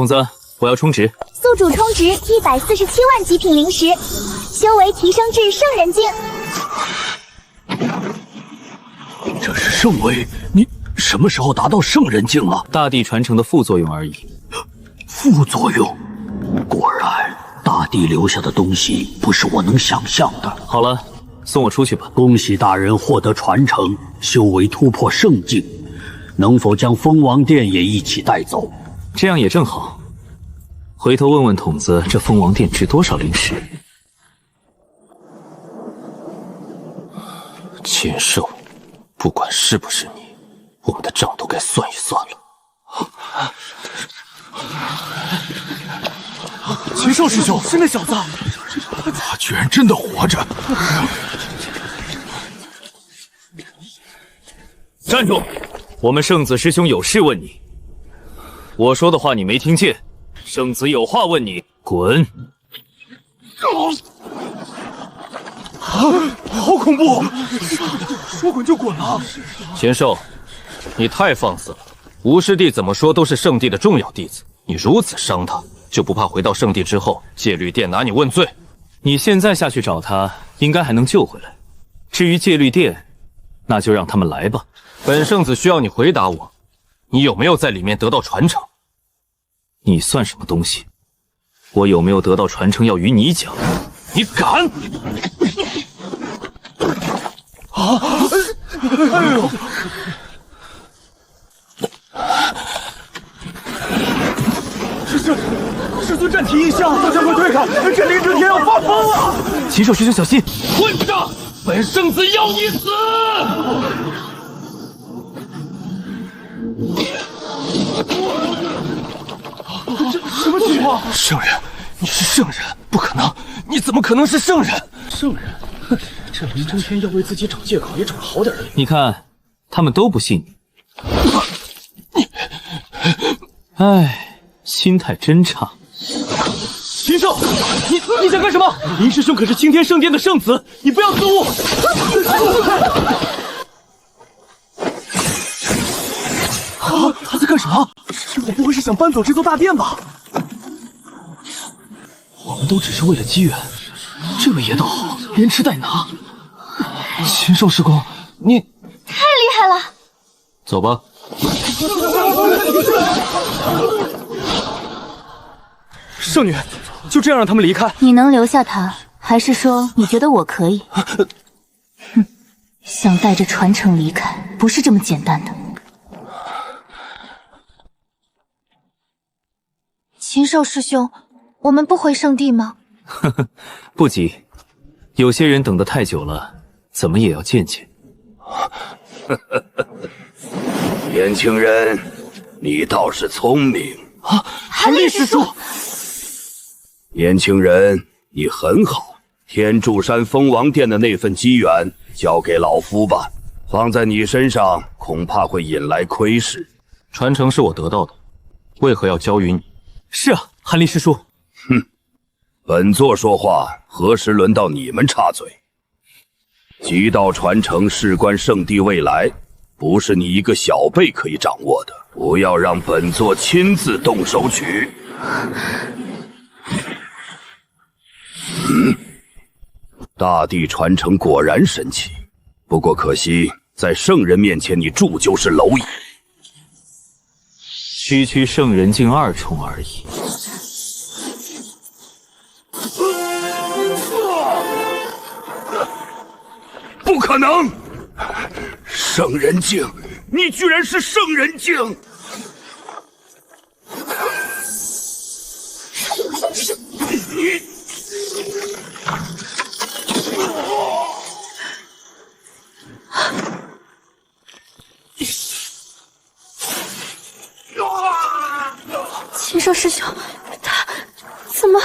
筒子，我要充值。宿主充值147万极品灵石，修为提升至圣人境。这是圣位，你什么时候达到圣人境了？大地传承的副作用而已。副作用？果然，大地留下的东西不是我能想象的。好了，送我出去吧。恭喜大人获得传承，修为突破圣境，能否将蜂王殿也一起带走？这样也正好。回头问问筒子，这蜂王殿值多少灵石？禽兽，不管是不是你，我们的账都该算一算了。禽兽师兄，是那小子，他居然真的活着！站住！我们圣子师兄有事问你。我说的话你没听见？圣子有话问你，滚！好恐怖！说滚就滚啊！禽兽，你太放肆了！吴师弟怎么说都是圣地的重要弟子，你如此伤他，就不怕回到圣地之后，戒律殿拿你问罪？你现在下去找他，应该还能救回来。至于戒律殿，那就让他们来吧。本圣子需要你回答我，你有没有在里面得到传承？你算什么东西？我有没有得到传承要与你讲。你敢！哎呦！师尊暂停一下，大家快退开！这林遮天要发疯了！禽兽师兄小心！混账！本圣子要你死！这什么情况？圣人，你是圣人？不可能！你怎么可能是圣人？圣人？哼，这林遮天要为自己找借口，也找了好点人。你看，他们都不信你。唉，心态真差。禽兽，你想干什么？林师兄可是青天圣殿的圣子，你不要自误。他在干什么？我不会是想搬走这座大殿吧？我们都只是为了机缘，这位爷倒好，连吃带拿。禽兽师公，你太厉害了！走吧。圣女，就这样让他们离开？你能留下他，还是说你觉得我可以？哼，想带着传承离开，不是这么简单的。禽兽师兄，我们不回圣地吗？呵呵，不急，有些人等得太久了，怎么也要见见。年轻人，你倒是聪明啊！韩立师叔，年轻人，你很好。天柱山蜂王殿的那份机缘，交给老夫吧。放在你身上，恐怕会引来窥视。传承是我得到的，为何要交于你？是啊，韩立师叔。哼，本座说话，何时轮到你们插嘴？极道传承事关圣地未来，不是你一个小辈可以掌握的。不要让本座亲自动手取。大地传承果然神奇，不过可惜，在圣人面前你终究是蝼蚁。区区圣人境2重而已。不可能！圣人境，你居然是圣人境！你。禽兽师兄，他怎么？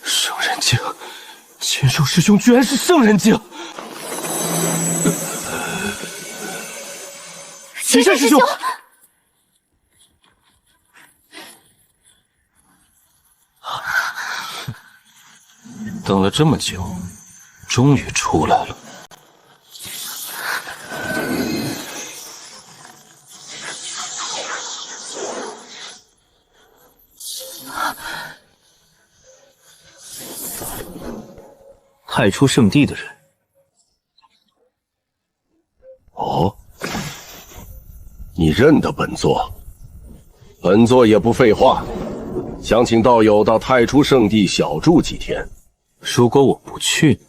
圣人境，禽兽师兄居然是圣人境！禽兽师兄，等了这么久，终于出来了。太初圣地的人。哦，你认得本座？本座也不废话，想请道友到太初圣地小住几天。如果我不去，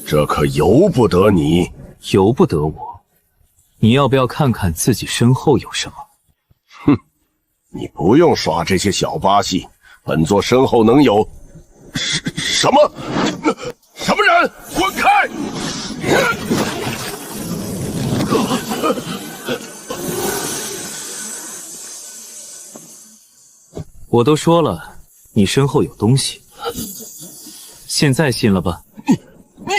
这可由不得你。由不得我。你要不要看看自己身后有什么？哼，你不用耍这些小把戏，本座身后能有什么？什么人？滚开！我都说了，你身后有东西，现在信了吧？你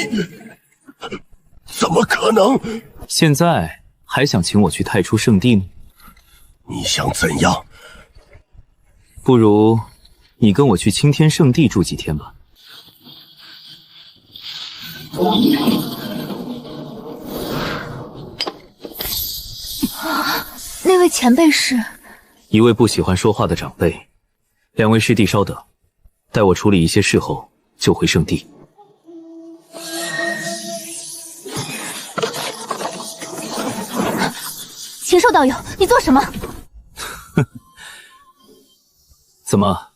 怎么可能？现在还想请我去太初圣地吗？你想怎样？不如你跟我去青天圣地住几天吧。那位前辈是？一位不喜欢说话的长辈。两位师弟稍等，待我处理一些事后就回圣地。禽兽道友，你做什么？怎么，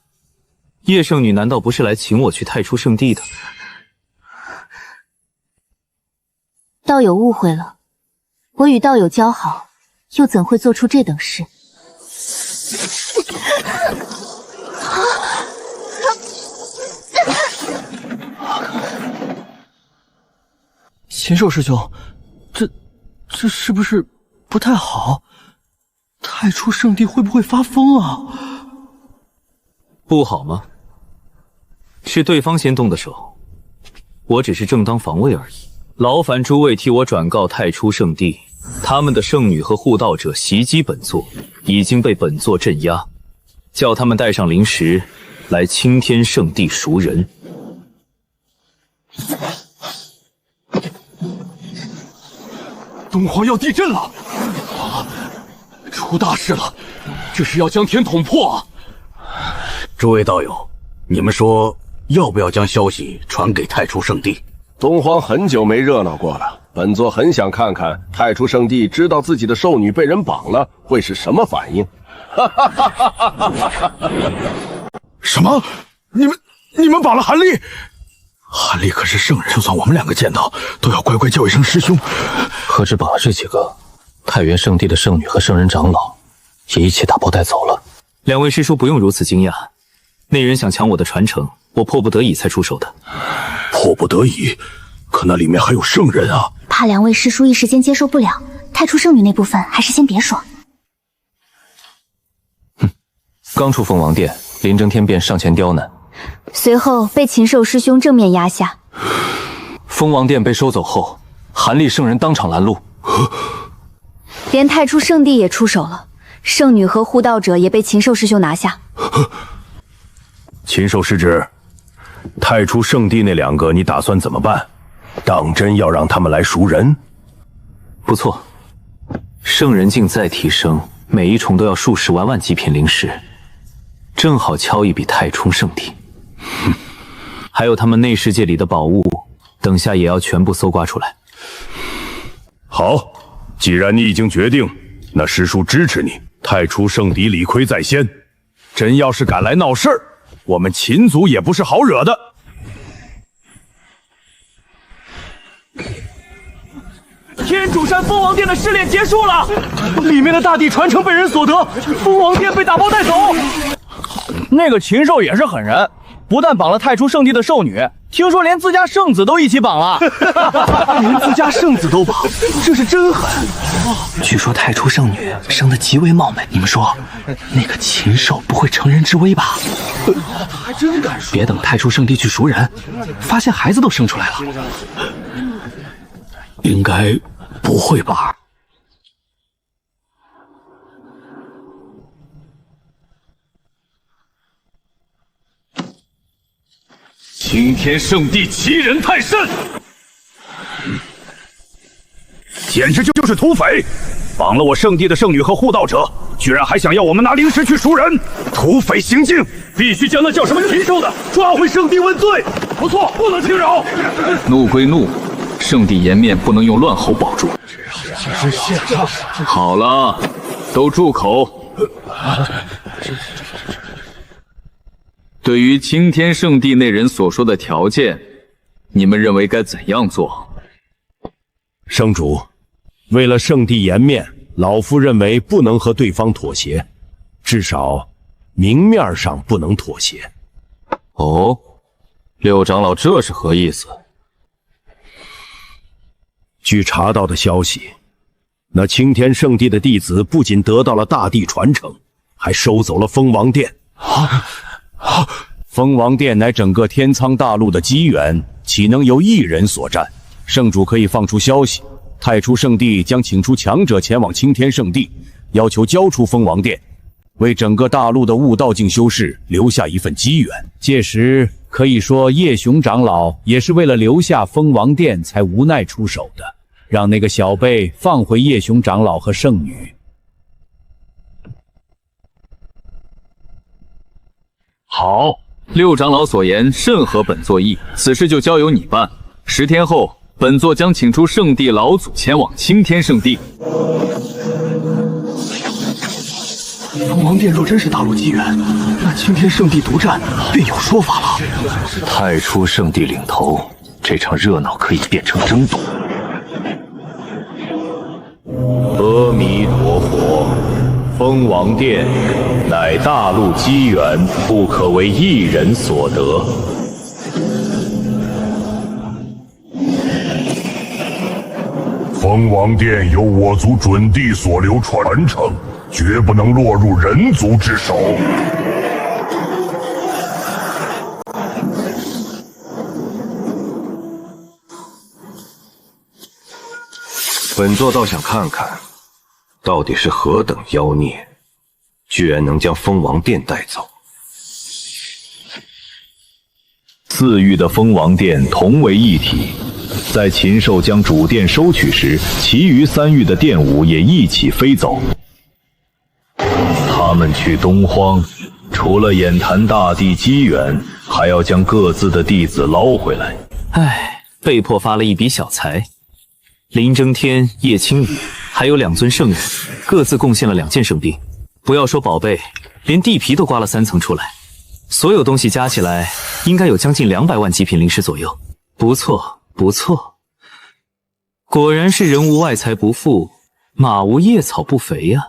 叶圣女难道不是来请我去太初圣地的？道友误会了，我与道友交好，又怎会做出这等事？禽兽师兄，这是不是不太好？太初圣地会不会发疯啊？不好吗？是对方先动的手，我只是正当防卫而已。劳烦诸位替我转告太初圣地，他们的圣女和护道者袭击本座，已经被本座镇压，叫他们带上灵石来青天圣地赎人。东皇要地震了！啊，出大事了！这是要将天捅破啊！诸位道友，你们说要不要将消息传给太初圣地？东皇很久没热闹过了，本座很想看看太初圣地知道自己的兽女被人绑了会是什么反应。什么？你们绑了韩立？韩立可是圣人，就算我们两个见到，都要乖乖叫一声师兄。何止绑了这几个，太原圣地的圣女和圣人长老也一起打包带走了。两位师叔不用如此惊讶，那人想抢我的传承，我迫不得已才出手的。迫不得已？可那里面还有圣人啊！怕两位师叔一时间接受不了，太初圣女那部分还是先别说。刚出凤凰殿，林征天便上前刁难，随后被禽兽师兄正面压下。凤凰殿被收走后，韩立圣人当场拦路，连太初圣地也出手了，圣女和护道者也被禽兽师兄拿下。禽兽师侄，太初圣地那两个你打算怎么办？当真要让他们来赎人？不错，圣人境再提升，每一重都要数十万极品灵石，正好敲一笔太冲圣地。还有他们内世界里的宝物，等下也要全部搜刮出来。好，既然你已经决定，那师叔支持你。太初圣地理亏在先，真要是敢来闹事儿，我们秦族也不是好惹的。天主山蜂王殿的试炼结束了，里面的大地传承被人所得，蜂王殿被打包带走。那个禽兽也是狠人，不但绑了太初圣地的兽女，听说连自家圣子都一起绑了。连自家圣子都绑，这是真狠。据说太初圣女生得极为貌美，你们说那个禽兽不会乘人之危吧？还真敢说！别等太初圣地去赎人，发现孩子都生出来了。应该不会吧？青天圣地欺人太甚，简直就是土匪！绑了我圣地的圣女和护道者，居然还想要我们拿灵石去赎人，土匪行径！必须将那叫什么禽兽的抓回圣地问罪！不错，不能轻饶。怒归怒，圣地颜面不能用乱吼保住。好了，都住口。对于青天圣地那人所说的条件，你们认为该怎样做？圣主，为了圣地颜面，老夫认为不能和对方妥协，至少明面上不能妥协。哦，六长老这是何意思？据查到的消息，那青天圣地的弟子不仅得到了大地传承，还收走了蜂王殿。蜂王殿乃整个天苍大陆的机缘，岂能由一人所占？圣主可以放出消息，太初圣地将请出强者前往青天圣地，要求交出蜂王殿，为整个大陆的悟道境修士留下一份机缘。届时可以说叶雄长老也是为了留下蜂王殿才无奈出手的，让那个小辈放回叶雄长老和圣女。好，六长老所言甚合本座意，此事就交由你办。10天后，本座将请出圣地老祖前往青天圣地。蜂王殿若真是大陆机缘，那青天圣地独占便有说法了。太初圣地领头，这场热闹可以变成争夺。阿弥陀佛，蜂王殿乃大陆机缘，不可为一人所得。蜂王殿由我族准帝所留传承，绝不能落入人族之手。本座倒想看看，到底是何等妖孽，居然能将蜂王殿带走。4域的蜂王殿同为一体，在禽兽将主殿收取时，其余3域的殿武也一起飞走。他们去东荒，除了眼谈大地机缘，还要将各自的弟子捞回来。唉，被迫发了一笔小财。林征天、叶青羽还有2尊圣人，各自贡献了2件圣地。不要说宝贝，连地皮都刮了3层出来。所有东西加起来，应该有将近200万极品灵石左右。不错，不错，果然是人无外财不富，马无夜草不肥呀。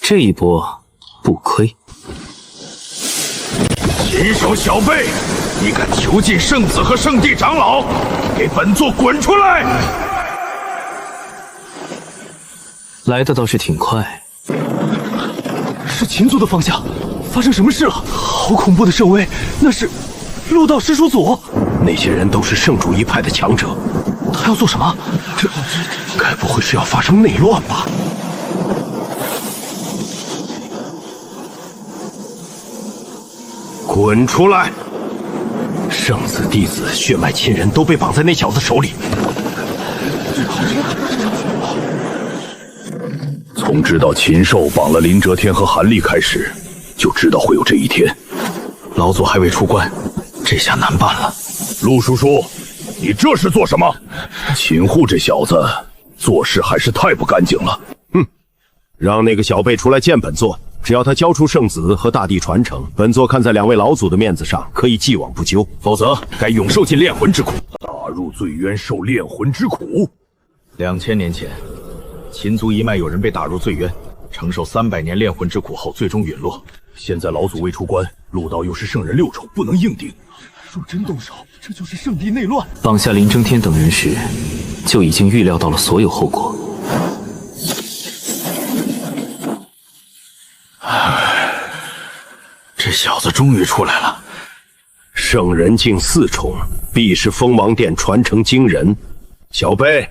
这一波不亏。禽兽小辈，你敢囚禁圣子和圣地长老，给本座滚出来！来的倒是挺快。是秦族的方向，发生什么事了？好恐怖的圣威，那是陆道师叔祖。那些人都是圣主一派的强者，他要做什么？这该不会是要发生内乱吧？滚出来！圣子弟子血脉亲人都被绑在那小子手里。从知道禽兽绑了林哲天和韩立开始，就知道会有这一天。老祖还未出关，这下难办了。陆叔叔，你这是做什么？秦护这小子做事还是太不干净了。让那个小辈出来见本座，只要他交出圣子和大地传承，本座看在2位老祖的面子上，可以既往不咎；否则，该永受尽炼魂之苦。打入罪渊，受炼魂之苦。2000年前，秦族一脉有人被打入罪渊，承受300年炼魂之苦后，最终陨落。现在老祖未出关，陆道又是圣人6丑，不能硬顶。若真动手，这就是圣地内乱。绑下林征天等人时，就已经预料到了所有后果。这小子终于出来了。圣人境4重，必是蜂王殿传承惊人。小辈，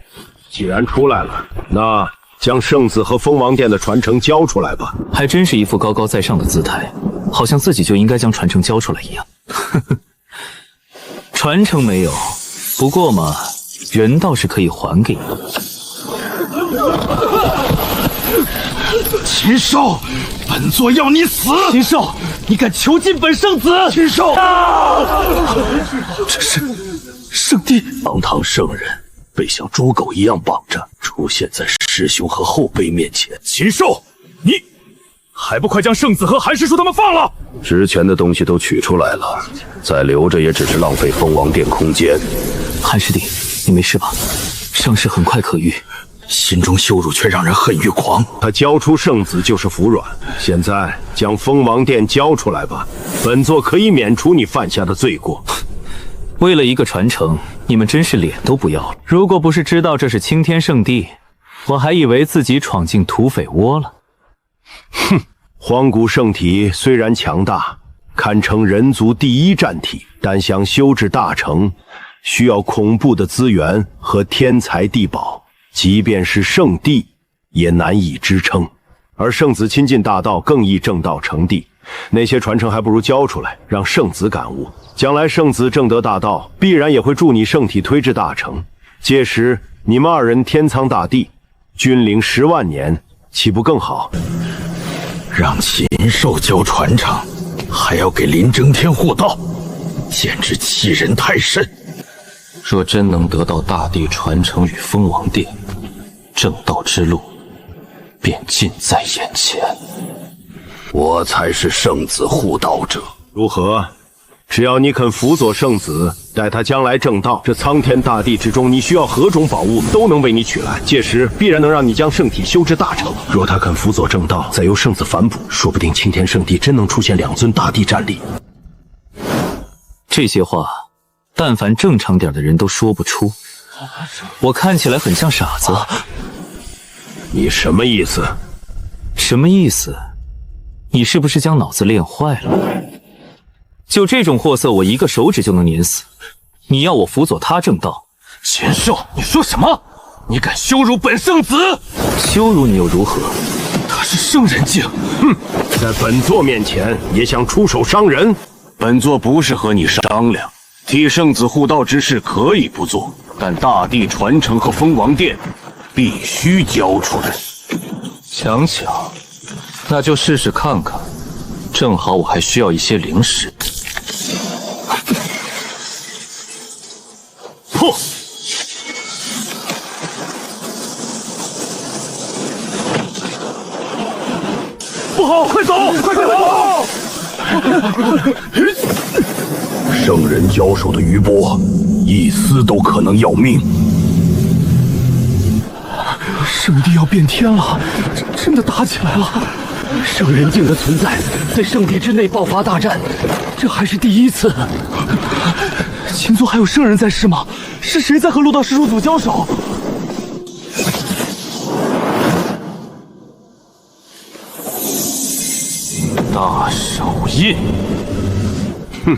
既然出来了，那将圣子和蜂王殿的传承交出来吧。还真是一副高高在上的姿态，好像自己就应该将传承交出来一样。传承没有，不过嘛，人倒是可以还给你。禽兽，本座要你死！禽兽，你敢囚禁本圣子！禽兽！这是圣帝，堂堂圣人被像猪狗一样绑着，出现在师兄和后辈面前。禽兽，你还不快将圣子和韩师叔他们放了！值钱的东西都取出来了，再留着也只是浪费蜂王殿空间。韩师弟，你没事吧？伤势很快可愈。心中羞辱却让人恨欲狂。他交出圣子就是服软，现在将蜂王殿交出来吧，本座可以免除你犯下的罪过。为了一个传承，你们真是脸都不要了。如果不是知道这是青天圣地，我还以为自己闯进土匪窝了。哼，荒古圣体虽然强大，堪称人族第一战体，但想修至大成，需要恐怖的资源和天才地宝。即便是圣地，也难以支撑。而圣子亲近大道，更易正道成帝。那些传承还不如交出来，让圣子感悟。将来圣子正得大道，必然也会助你圣体推至大成。届时你们二人天苍大地，君临10万年，岂不更好？让禽兽交传承，还要给林征天护道，简直欺人太甚。若真能得到大地传承与蜂王殿，正道之路便近在眼前。我才是圣子护道者，如何？只要你肯辅佐圣子，待他将来正道，这苍天大地之中，你需要何种宝物都能为你取来。届时必然能让你将圣体修至大成。若他肯辅佐正道，再由圣子反哺，说不定青天圣地真能出现2尊大帝战力。这些话，但凡正常点的人都说不出。我看起来很像傻子。你什么意思？什么意思？你是不是将脑子练坏了？就这种货色，我一个手指就能碾死。你要我辅佐他正道？禽兽，你说什么？你敢羞辱本圣子？羞辱你又如何？他是圣人境。哼，在本座面前也想出手伤人？本座不是和你商量。替圣子护道之事可以不做，但大地传承和蜂王殿必须交出来。强抢，那就试试看看。正好我还需要一些灵石。破！不好，快走！快走！圣人交手的余波，一丝都可能要命。圣地要变天了，真的打起来了！圣人境的存在，在圣地之内爆发大战，这还是第一次。秦族还有圣人在世吗？是谁在和陆道师叔祖交手？大手印。哼，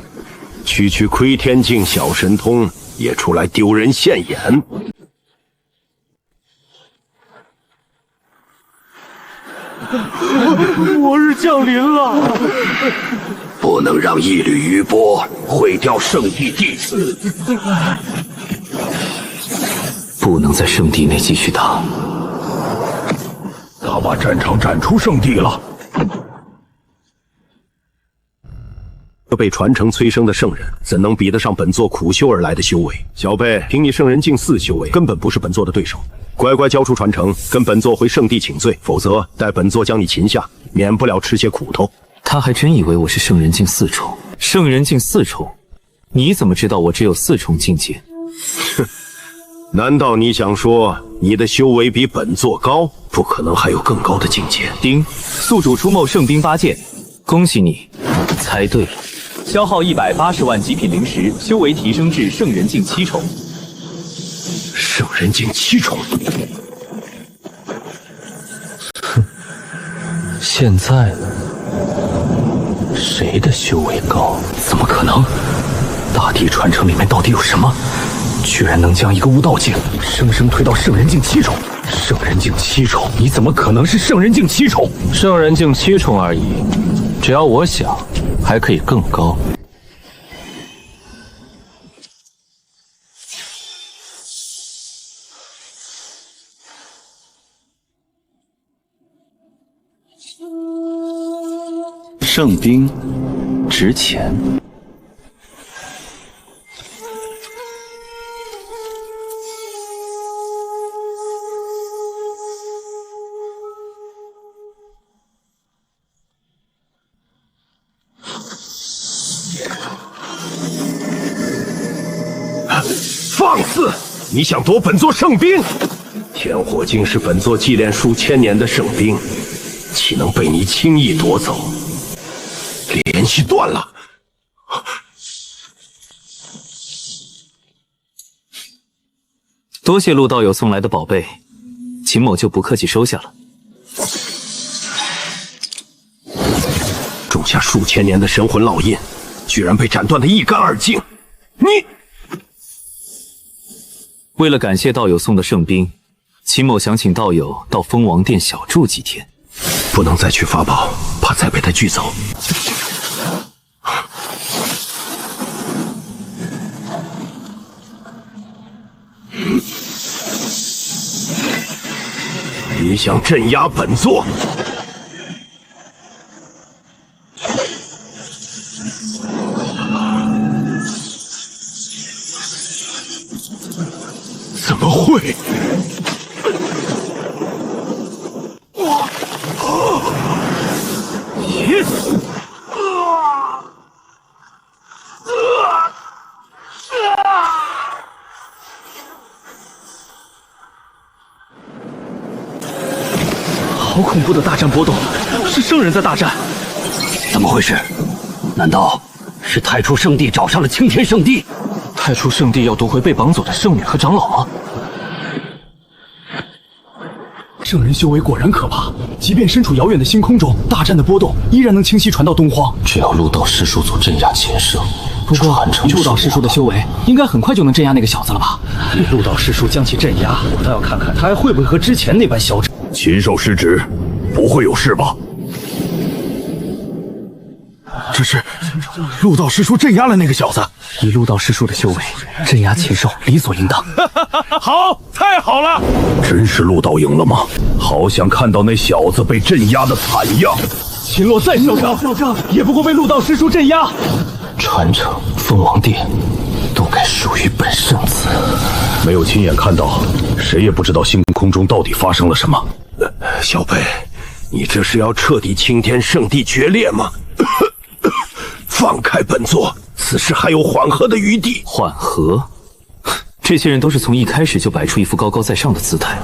区窥天境小神通也出来丢人现眼。末日降临了，不能让一缕余波毁掉圣地弟子，不能在圣地内继续打。他把战场展出圣地了。被传承催生的圣人，怎能比得上本座苦修而来的修为？小辈，凭你圣人境4修为，根本不是本座的对手。乖乖交出传承，跟本座回圣地请罪，否则待本座将你擒下，免不了吃些苦头。他还真以为我是圣人境4重。圣人境4重，你怎么知道我只有4重境界？哼，难道你想说你的修为比本座高？不可能还有更高的境界。丁，宿主出没圣兵8件，恭喜你，猜对了。消耗180万极品灵石，修为提升至圣人境7重。圣人境7重。哼，现在呢？谁的修为高？怎么可能？大地传承里面到底有什么，居然能将一个悟道境生生推到圣人境7重？圣人境7重，你怎么可能是圣人境7重？圣人境7重而已，只要我想，还可以更高。圣兵值钱。放肆！你想夺本座圣兵？天火镜是本座祭炼数千年的圣兵，岂能被你轻易夺走？联系断了。多谢陆道友送来的宝贝，秦某就不客气收下了。种下数千年的神魂烙印，居然被斩断得一干二净！你！为了感谢道友送的圣兵，秦某想请道友到蜂王殿小住几天。不能再去法宝，怕再被他拒走。你想镇压本座？怎么会？好恐怖的大战波动，是圣人在大战。怎么回事？难道是太初圣地找上了青天圣地？太初圣地要夺回被绑走的圣女和长老吗？圣人修为果然可怕，即便身处遥远的星空中，大战的波动依然能清晰传到东荒。只要陆道师叔做镇压前圣，不过陆道师叔的修为应该很快就能镇压那个小子了吧？陆道师叔将其镇压，我倒要看看他还会不会和之前那般嚣张。禽兽失职，不会有事吧？这是陆道师叔镇压了那个小子，以陆道师叔的修为，镇压禽兽理所应当。好，太好了！真是陆道赢了吗？好想看到那小子被镇压的惨样。秦洛再嚣张，也不过被陆道师叔镇压。传承、蜂王殿都该属于本圣子。没有亲眼看到，谁也不知道星空中到底发生了什么。小贝，你这是要彻底青天圣地决裂吗？放开本座，此事还有缓和的余地。缓和？这些人都是从一开始就摆出一副高高在上的姿态，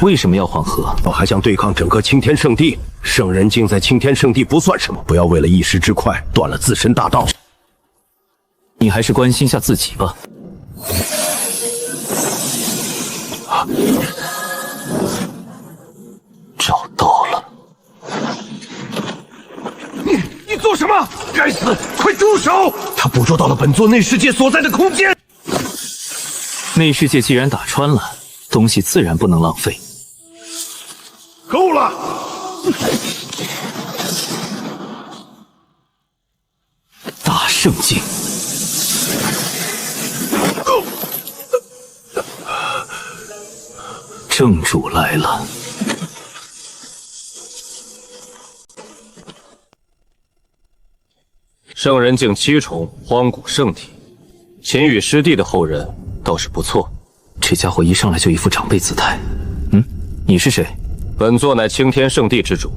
为什么要缓和？我还想对抗整个青天圣地，圣人境在青天圣地不算什么，不要为了一时之快断了自身大道。你还是关心下自己吧。找到了。你做什么？该死！快住手！他捕捉到了本座内世界所在的空间。内世界既然打穿了，东西自然不能浪费。够了！大圣境。正主来了。圣人境7重，荒古圣体，秦羽师弟的后人倒是不错。这家伙一上来就一副长辈姿态。你是谁？本座乃青天圣地之主。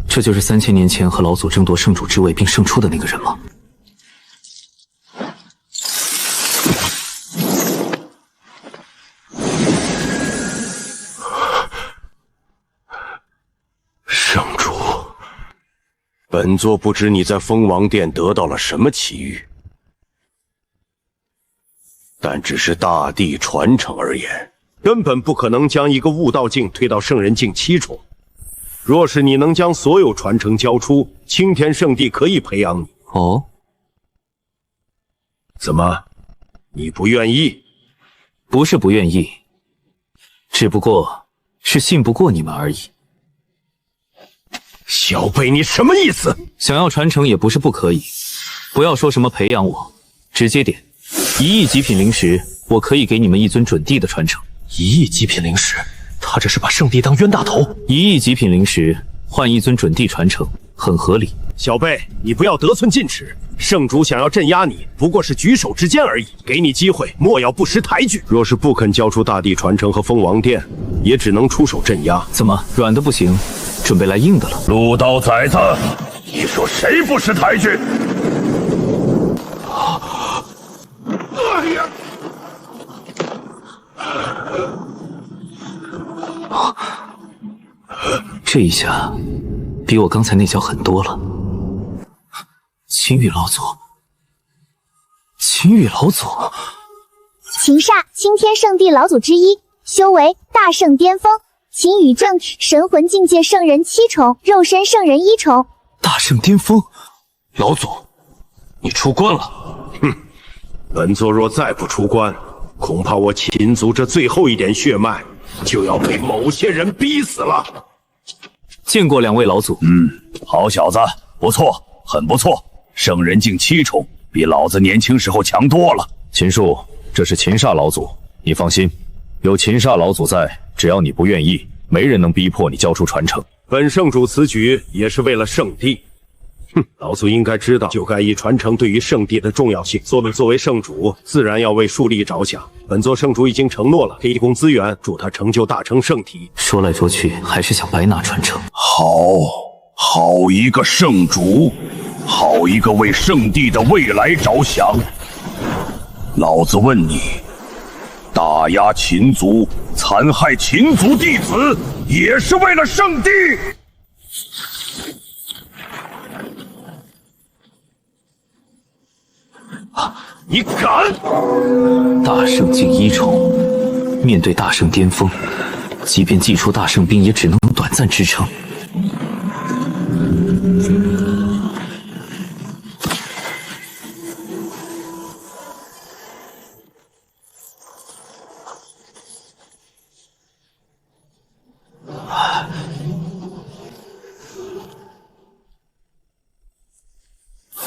这就是3000年前和老祖争夺圣主之位并胜出的那个人吗？圣主，本座不知你在蜂王殿得到了什么奇遇，但只是大地传承而言，根本不可能将一个悟道境推到圣人境7重。若是你能将所有传承交出，青天圣地可以培养你。哦，怎么，你不愿意？不是不愿意，只不过是信不过你们而已。小辈，你什么意思？想要传承也不是不可以，不要说什么培养我，直接点，1亿极品灵石，我可以给你们一尊准帝的传承。1亿极品灵石，他这是把圣地当冤大头。1亿极品灵石换一尊准帝传承，很合理。小辈，你不要得寸进尺。圣主想要镇压你，不过是举手之间而已。给你机会，莫要不识抬举。若是不肯交出大地传承和蜂王殿，也只能出手镇压。怎么，软的不行，准备来硬的了？陆刀崽子，你说谁不识抬举？哎呀！这一下比我刚才那脚狠多了。秦羽老祖，秦羽老祖，秦煞青天圣地老祖之一，修为大圣巅峰。秦羽正神魂境界圣人7重，肉身圣人1重。大圣巅峰，老祖，你出关了。哼，本座若再不出关，恐怕我秦族这最后一点血脉就要被某些人逼死了。见过2位老祖。好小子，不错，很不错。圣人境7重，比老子年轻时候强多了。秦树，这是秦煞老祖，你放心，有秦煞老祖在，只要你不愿意，没人能逼迫你交出传承。本圣主此举也是为了圣地。老祖应该知道九盖一传承对于圣地的重要性。作为圣主，自然要为庶利着想。本座圣主已经承诺了，可以提供资源，助他成就大成圣体。说来说去，还是想白拿传承。好一个圣主，好一个为圣地的未来着想。老子问你，打压秦族，残害秦族弟子，也是为了圣地？你敢！大圣境1重，面对大圣巅峰，即便祭出大圣兵，也只能短暂支撑。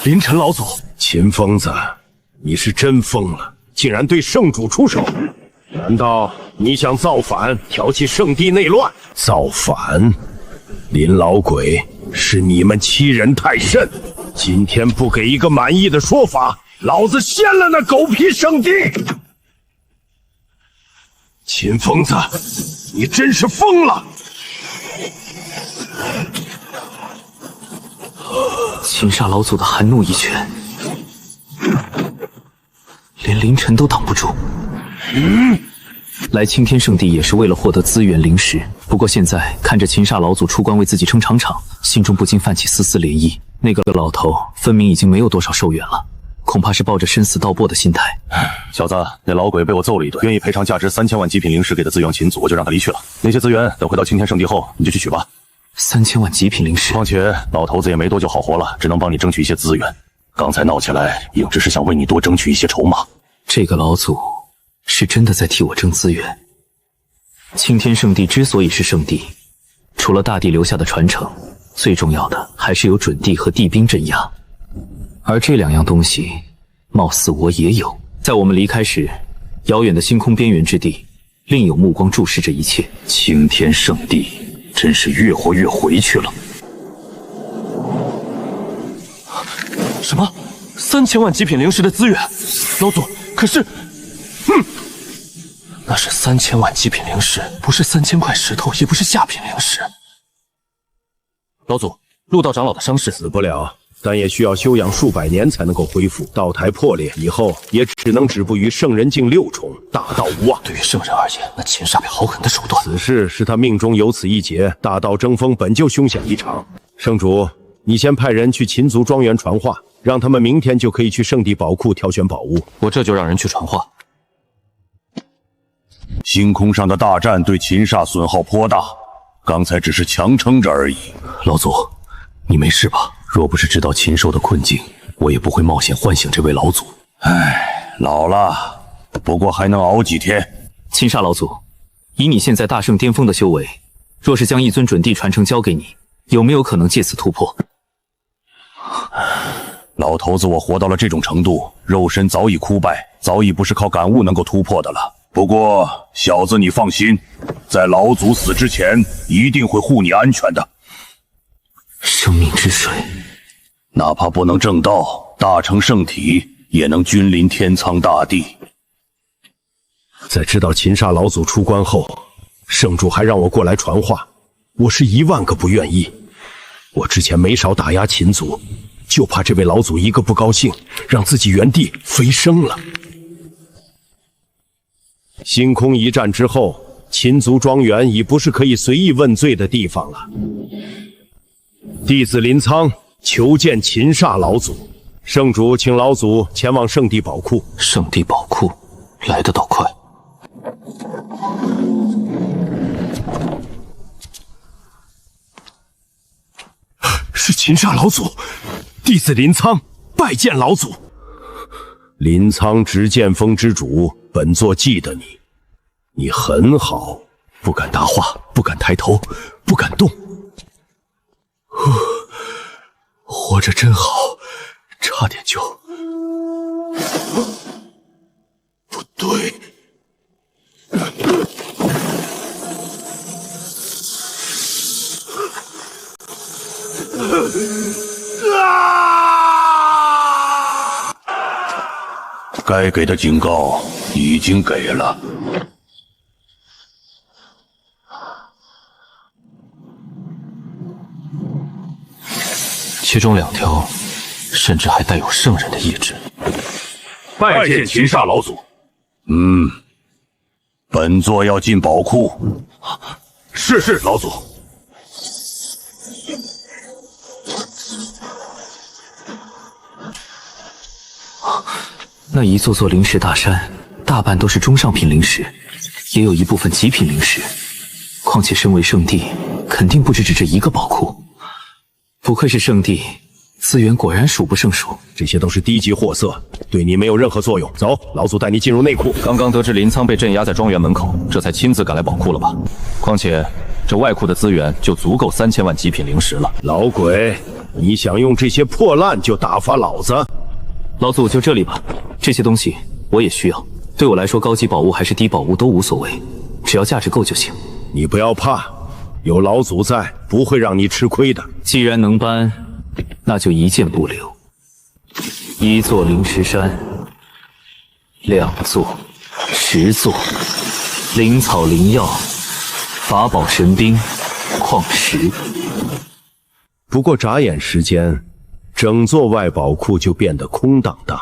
凌晨老祖，秦疯子，你是真疯了，竟然对圣主出手！难道你想造反，挑起圣地内乱？造反！林老鬼，是你们欺人太甚！今天不给一个满意的说法，老子掀了那狗屁圣地！秦疯子，你真是疯了！秦煞老祖的寒怒一拳，连凌晨都挡不住。来青天圣地也是为了获得资源灵石，不过现在看着秦煞老祖出关为自己撑场场，心中不禁泛起丝丝涟漪。那个老头分明已经没有多少寿元了，恐怕是抱着生死道破的心态。小子，那老鬼被我揍了一顿，愿意赔偿价值3000万极品灵石给的资源秦族，我就让他离去了。那些资源等回到青天圣地后，你就去取吧。3000万极品灵石，况且老头子也没多久好活了，只能帮你争取一些资源。刚才闹起来，也只是想为你多争取一些筹码。这个老祖是真的在替我争资源。青天圣地之所以是圣地，除了大地留下的传承，最重要的还是有准地和地兵镇压。而这2样东西，貌似我也有。在我们离开时，遥远的星空边缘之地，另有目光注视着一切。青天圣地真是越活越回去了。什么？3000万极品灵石的资源？老祖，可是，那是3000万极品灵石，不是3000块石头，也不是下品灵石。老祖，陆道长老的伤势死不了，但也需要休养数百年才能够恢复。道台破裂以后，也只能止步于圣人境6重，大道无望。对于圣人而言，那秦煞便好狠的手段。此事是他命中有此一劫，大道争锋本就凶险异常。圣主，你先派人去秦族庄园传话，让他们明天就可以去圣地宝库挑选宝物。我这就让人去传话。星空上的大战对秦煞损耗颇大，刚才只是强撑着而已。老祖，你没事吧？若不是知道禽兽的困境，我也不会冒险唤醒这位老祖。唉，老了，不过还能熬几天。秦煞老祖，以你现在大圣巅峰的修为，若是将一尊准地传承交给你，有没有可能借此突破？老头子，我活到了这种程度，肉身早已枯败，早已不是靠感悟能够突破的了。不过，小子你放心，在老祖死之前，一定会护你安全的。生命之水，哪怕不能正道，大成圣体也能君临天苍大地。在知道秦煞老祖出关后，圣主还让我过来传话，我是10000个不愿意。我之前没少打压秦族，就怕这位老祖一个不高兴，让自己原地飞升了。星空一战之后，秦族庄园已不是可以随意问罪的地方了。弟子林苍求见秦煞老祖，圣主请老祖前往圣地宝库。圣地宝库来得倒快。是秦煞老祖，弟子林苍拜见老祖。林苍执剑锋之主，本座记得你，你很好，不敢答话，不敢抬头，不敢动。活着真好，差点就……不对。该给的警告已经给了。其中2条甚至还带有圣人的意志。拜见秦煞老祖。本座要进宝库。是老祖。那一座座灵石大山，大半都是中上品灵石，也有一部分极品灵石。况且身为圣地，肯定不止这一个宝库。不愧是圣地，资源果然数不胜数。这些都是低级货色，对你没有任何作用。走，老祖带你进入内库。刚刚得知林苍被镇压在庄园门口，这才亲自赶来宝库了吧？况且这外库的资源就足够3000万极品灵石了。老鬼，你想用这些破烂就打发老子？老祖就这里吧，这些东西我也需要。对我来说，高级宝物还是低宝物都无所谓，只要价值够就行。你不要怕，有老祖在，不会让你吃亏的。既然能搬，那就一件不留。1座灵石山，2座、10座，灵草灵药、法宝神兵、矿石。不过眨眼时间，整座外宝库就变得空荡荡。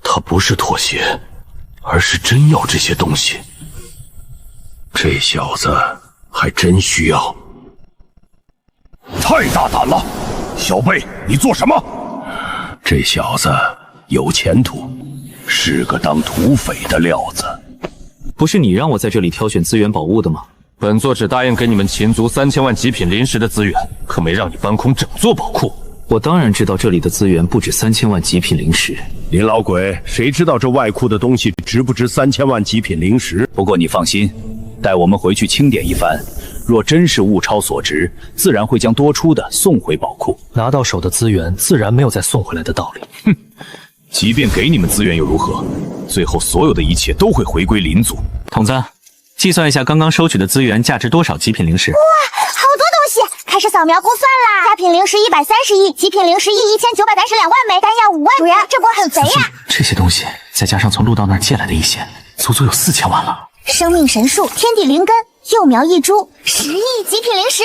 他不是妥协，而是真要这些东西。这小子还真需要。太大胆了，小辈，你做什么？这小子有前途，是个当土匪的料子。不是你让我在这里挑选资源宝物的吗？本座只答应给你们秦族3000万极品灵石的资源，可没让你搬空整座宝库。我当然知道这里的资源不止3000万极品灵石。林老鬼，谁知道这外库的东西值不值3000万极品灵石？不过你放心，待我们回去清点一番，若真是物超所值，自然会将多出的送回宝库。拿到手的资源，自然没有再送回来的道理。哼，即便给你们资源又如何？最后所有的一切都会回归林族。筒子，计算一下刚刚收取的资源价值多少极品灵石？哇，好多东西！开始扫描估算啦！佳品灵石130亿，极品灵石11932万枚，丹药5万。主人，这波很肥呀！这些东西再加上从陆道那儿借来的一些，足足有4000万了。生命神树、天地灵根、幼苗一株，10亿极品灵石。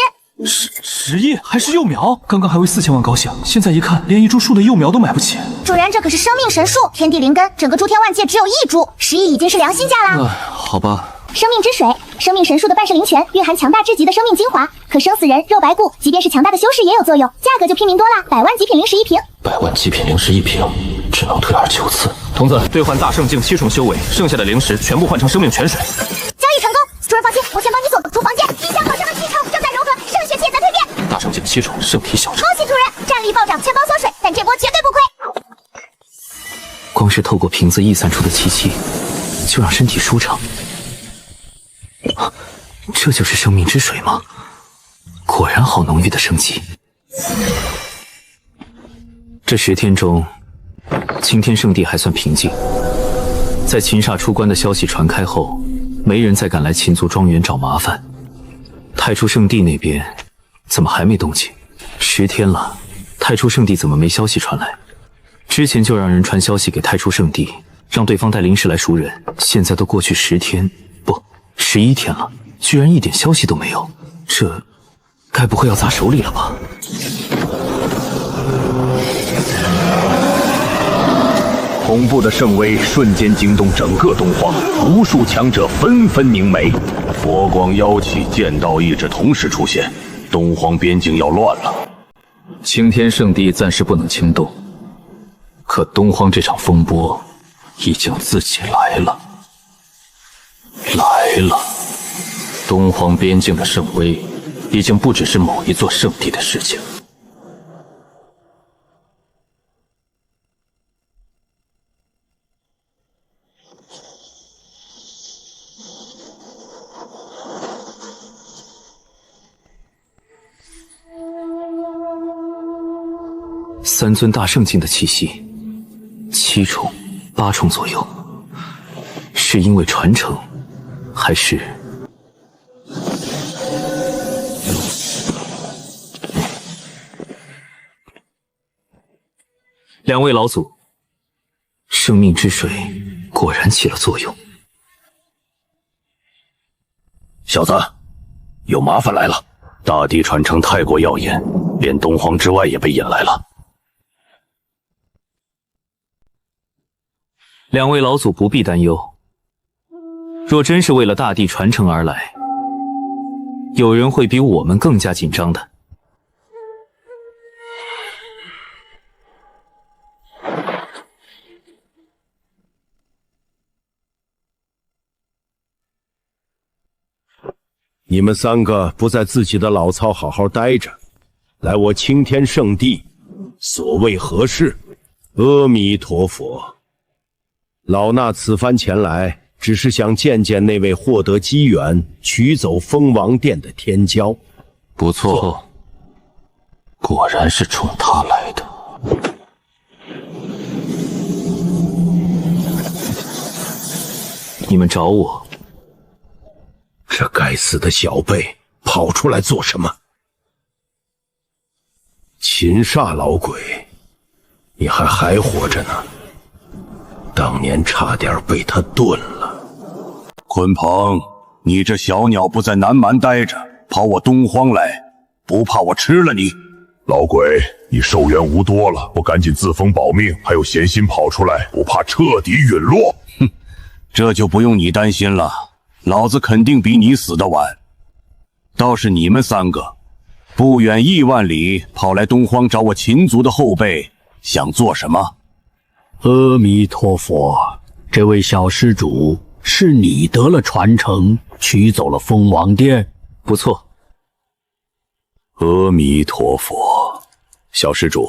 10亿还是幼苗？刚刚还为4000万高兴，现在一看，连一株树的幼苗都买不起。主人，这可是生命神树，天地灵根，整个诸天万界只有1株，10亿已经是良心价啦。好吧。生命之水，生命神树的半世灵泉蕴含强大至极的生命精华，可生死人、肉白骨，即便是强大的修士也有作用。价格就拼明多啦，100万极品灵石1瓶。100万极品灵石1瓶，只能退2-9次。童子，兑换大圣境7重修为，剩下的灵石全部换成生命泉水。交易成功，主人放心，我先帮你锁住房间。地下好像的气场正在融合，圣血铁在蜕变。大圣境7重，圣体小成。恭喜主人，战力暴涨，钱包缩水，但这波绝对不亏。光是透过瓶子溢散出的气气，就让身体舒畅。这就是生命之水吗？果然好浓郁的生机。这10天中，青天圣地还算平静。在秦煞出关的消息传开后，没人再敢来秦族庄园找麻烦。太初圣地那边怎么还没动静？ 10天了，太初圣地怎么没消息传来？之前就让人传消息给太初圣地，让对方带灵石来赎人。现在都过去10天，不，11天了，居然一点消息都没有，这该不会要砸手里了吧？恐怖的圣威瞬间惊动整个东荒，无数强者纷纷凝眉，佛光妖气、剑道意志同时出现，东荒边境要乱了。青天圣地暂时不能轻动，可东荒这场风波已经自己来了。东荒边境的圣威已经不只是某一座圣地的事情。3尊大圣境的气息，7重、8重左右，是因为传承，还是？2位老祖，生命之水果然起了作用。小子，有麻烦来了！大地传承太过耀眼，连东荒之外也被引来了。 2位老祖不必担忧，若真是为了大地传承而来，有人会比我们更加紧张的。你们3个不在自己的老巢好好待着，来我青天圣地，所谓何事？阿弥陀佛。 老衲此番前来，只是想见见那位获得机缘取走蜂王殿的天骄。不错，果然是冲他来的。你们找我？这该死的小辈跑出来做什么？秦煞老鬼，你还活着呢？ 当年差点被他炖了。鲲鹏，你这小鸟不在南蛮待着，跑我东荒来，不怕我吃了你？老鬼，你寿元无多了，不赶紧自封保命，还有闲心跑出来，不怕彻底陨落？哼，这就不用你担心了，老子肯定比你死得晚。倒是你们3个，不远亿万里跑来东荒找我秦族的后辈，想做什么？ 阿弥陀佛，这位小施主，是你得了传承，取走了蜂王殿？不错。阿弥陀佛，小施主，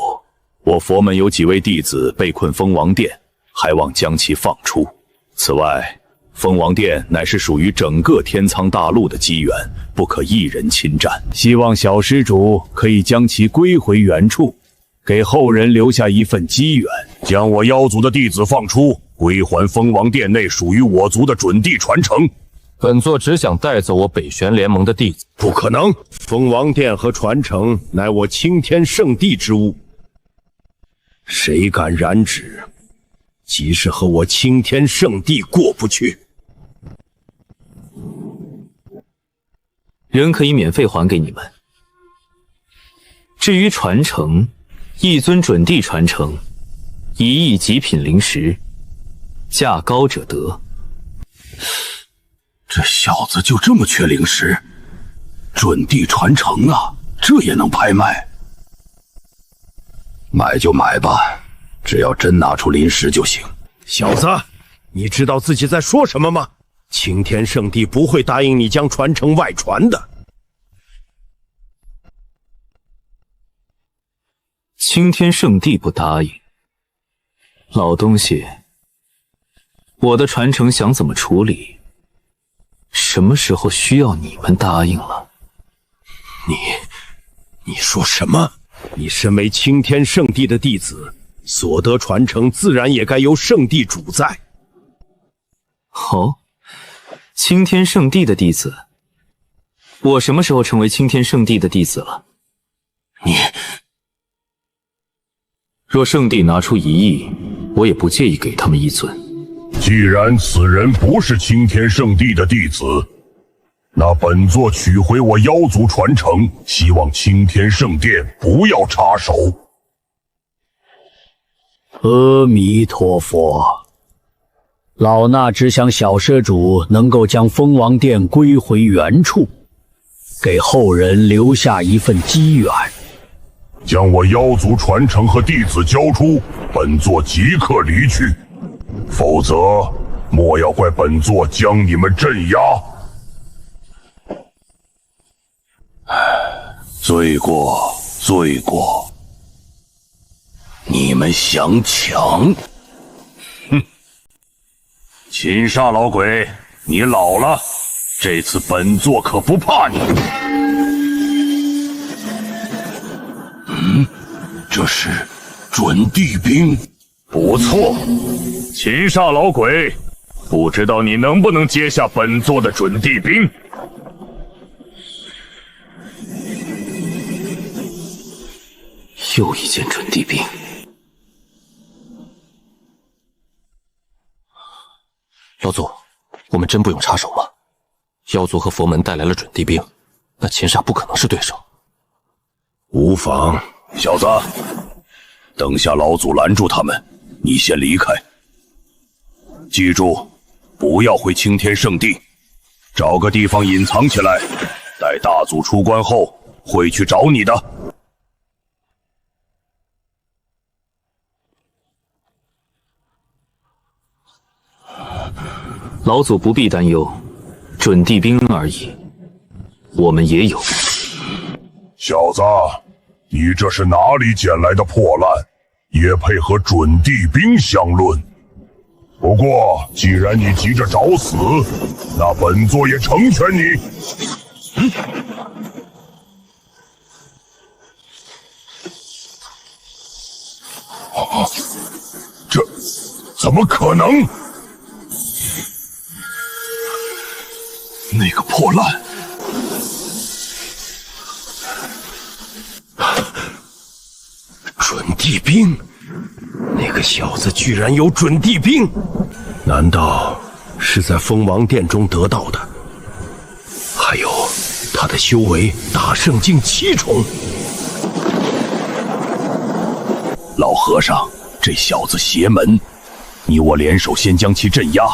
我佛门有几位弟子被困蜂王殿，还望将其放出。此外，蜂王殿乃是属于整个天苍大陆的机缘，不可一人侵占。希望小施主可以将其归回原处。 给后人留下一份机缘，将我妖族的弟子放出，归还蜂王殿内属于我族的准地传承。本座只想带走我北玄联盟的弟子。不可能，蜂王殿和传承乃我青天圣地之物，谁敢染指，即是和我青天圣地过不去。人可以免费还给你们。至于传承， 1尊准地传承，1亿极品灵石，价高者得。这小子就这么缺灵石？准地传承啊，这也能拍卖？买就买吧，只要真拿出灵石就行。小子，你知道自己在说什么吗？青天圣地不会答应你将传承外传的。 青天圣地不答应，老东西，我的传承想怎么处理？什么时候需要你们答应了？你说什么？你身为青天圣地的弟子，所得传承自然也该由圣地主宰。哦，青天圣地的弟子，我什么时候成为青天圣地的弟子了？若圣地拿出1亿，我也不介意给他们1尊。既然此人不是青天圣地的弟子，那本座取回我妖族传承，希望青天圣殿不要插手。阿弥陀佛，老衲只想小施主能够将蜂王殿归回原处，给后人留下一份机缘。将我妖族传承和弟子交出，本座即刻离去，否则莫要怪本座将你们镇压。罪过，罪过！你们想抢？哼！秦煞老鬼，你老了，这次本座可不怕你。这是准地兵，不错。秦煞老鬼，不知道你能不能接下本座的准地兵？又一件准地兵。老祖，我们真不用插手吗？妖族和佛门带来了准地兵，那秦煞不可能是对手。无妨，小子，等下老祖拦住他们，你先离开。记住，不要回青天圣地，找个地方隐藏起来，待大祖出关后会去找你的。老祖不必担忧，准地兵而已，我们也有。小子，你这是哪里捡来的破烂，也配和准地兵相论？不过，既然你急着找死，那本座也成全你。这怎么可能？那个破烂，准地兵，那个小子居然有准地兵，难道是在蜂王殿中得到的？还有，他的修为大圣境7重。老和尚，这小子邪门，你我联手先将其镇压，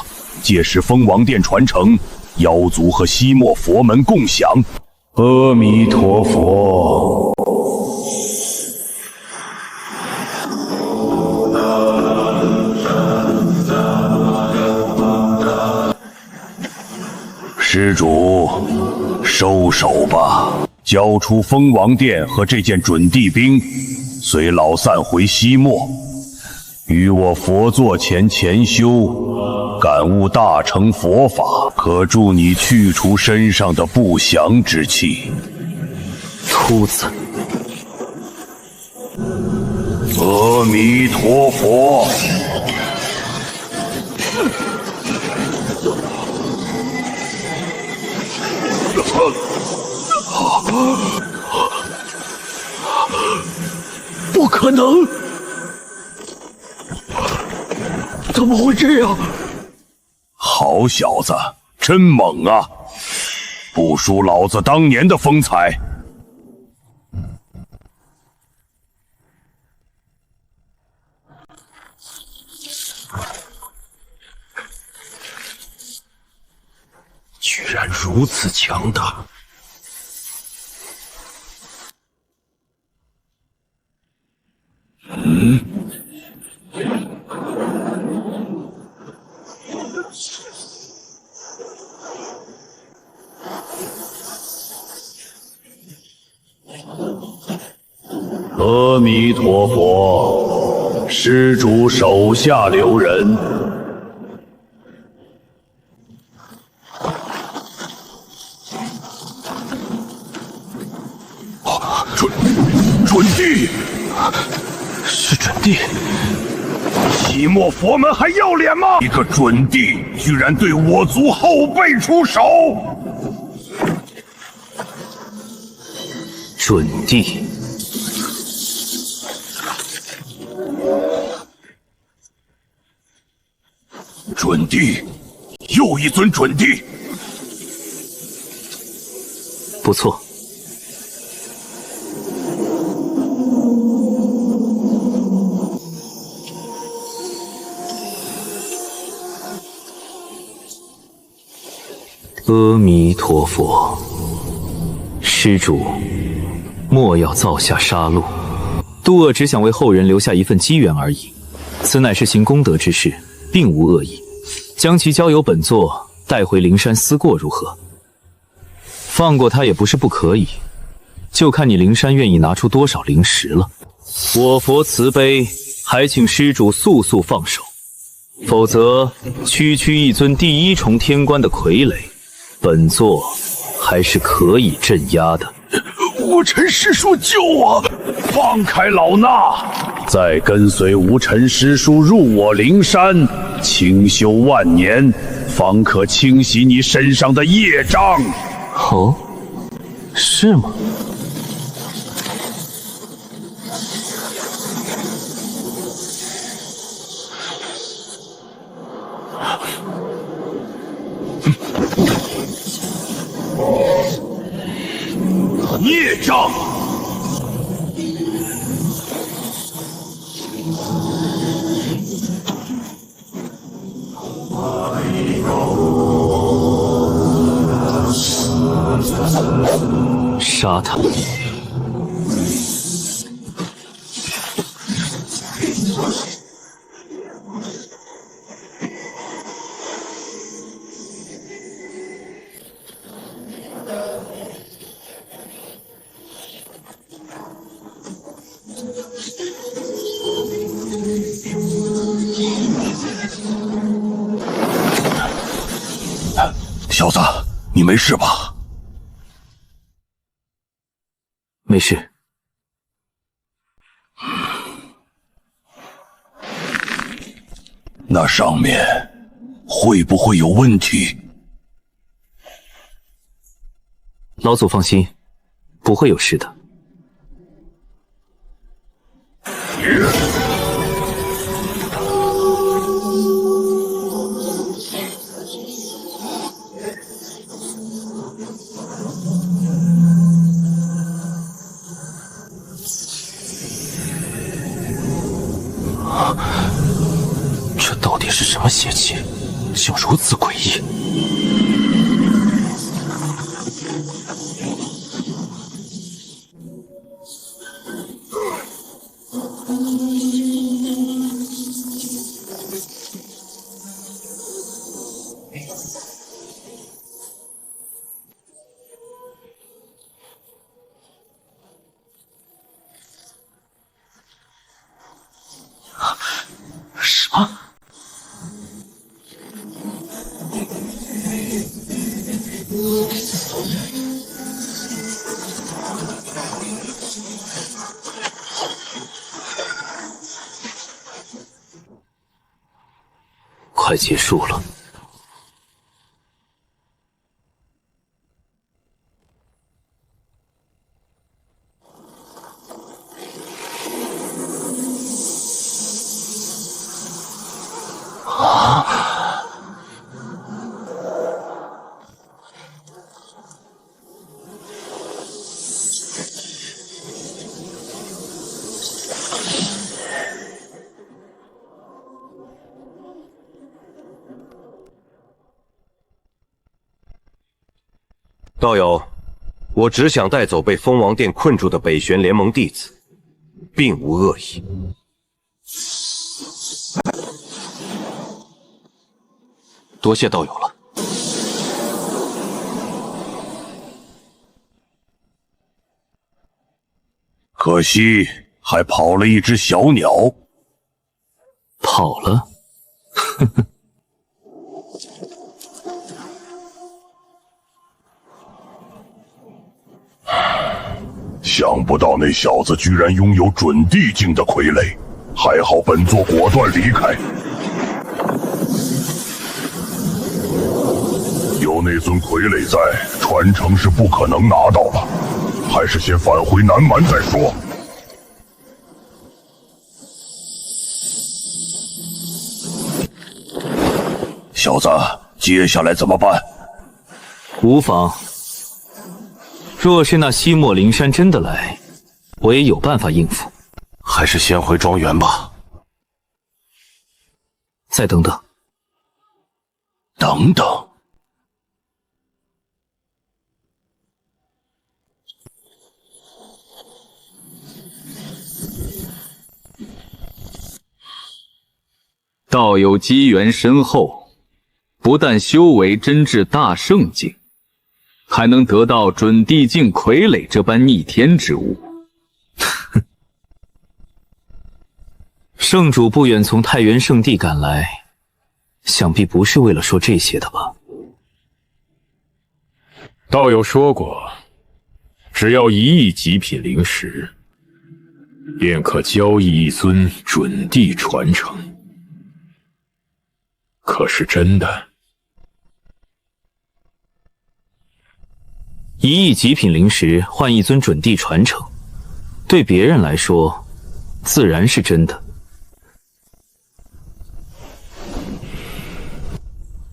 届时蜂王殿传承，妖族和西莫佛门共享。阿弥陀佛。施主，收手吧，交出蜂王殿和这件准地兵，随老散回西莫，与我佛座前潜修，感悟大乘佛法，可助你去除身上的不祥之气。秃子，阿弥陀佛。不可能！怎么会这样？好小子，真猛啊！不输老子当年的风采。居然如此强大！阿弥陀佛，施主手下留人。准地，是准地。西莫佛门还要脸吗？一个准地居然对我族后辈出手！准地，一尊准帝。不错。阿弥陀佛，施主，莫要造下杀戮。渡恶只想为后人留下一份机缘而已，此乃是行功德之事，并无恶意。将其交由本座带回灵山思过如何？放过他也不是不可以，就看你灵山愿意拿出多少灵石了。我佛慈悲，还请施主速速放手，否则区区一尊第一重天关的傀儡，本座还是可以镇压的。无尘师叔救我！放开老衲！再跟随无尘师叔入我灵山，清修万年，方可清洗你身上的业障。哦，是吗？孽障！杀他！小子，你没事吧？没事。那上面会不会有问题？老祖放心，不会有事的。这到底是什么邪气，竟如此诡异？什么？快结束了。道友，我只想带走被蜂王殿困住的北玄联盟弟子，并无恶意。多谢道友了。可惜还跑了一只小鸟。跑了？呵呵。想不到那小子居然拥有准帝境的傀儡，还好本座果断离开。有那尊傀儡在，传承是不可能拿到了，还是先返回南蛮再说。小子，接下来怎么办？无妨。若是那西莫灵山真的来，我也有办法应付。还是先回庄园吧。再等等。等等。道友机缘深厚，不但修为真至大圣境，还能得到准地境傀儡这般逆天之物。圣主不远从太原圣地赶来，想必不是为了说这些的吧？道友说过，只要1亿极品灵石，便可交易一尊准地传承。可是真的？1亿极品灵石换一尊准地传承，对别人来说，自然是真的。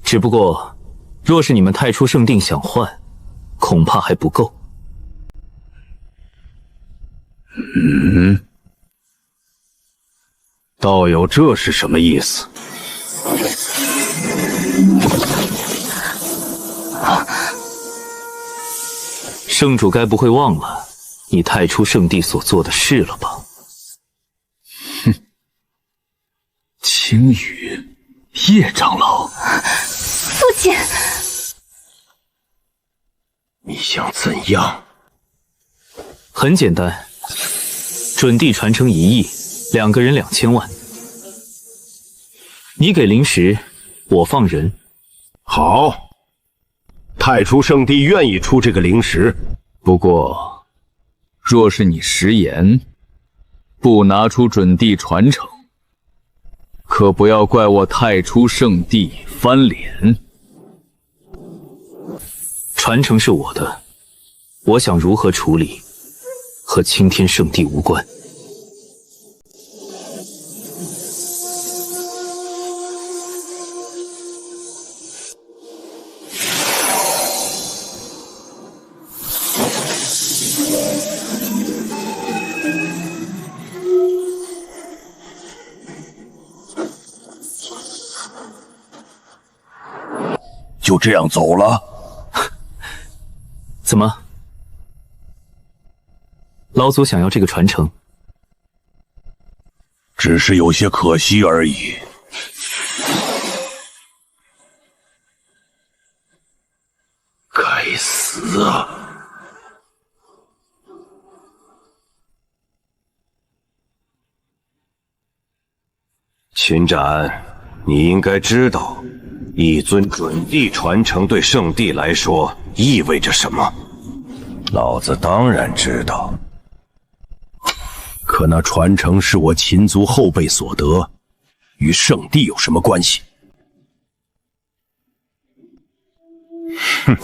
只不过，若是你们太初圣定想换，恐怕还不够。道友这是什么意思？圣主该不会忘了你太初圣地所做的事了吧？哼！青羽，叶长老，父亲，你想怎样？很简单，准地传承1亿，2个人2000万。你给灵石，我放人。好。太初圣地愿意出这个灵石，不过，若是你食言，不拿出准地传承，可不要怪我太初圣地翻脸。传承是我的，我想如何处理，和青天圣地无关。就这样走了？怎么？老祖想要这个传承？只是有些可惜而已。该死啊！秦斩，你应该知道，一尊准地传承对圣地来说意味着什么。老子当然知道，可那传承是我秦族后辈所得，与圣地有什么关系？哼！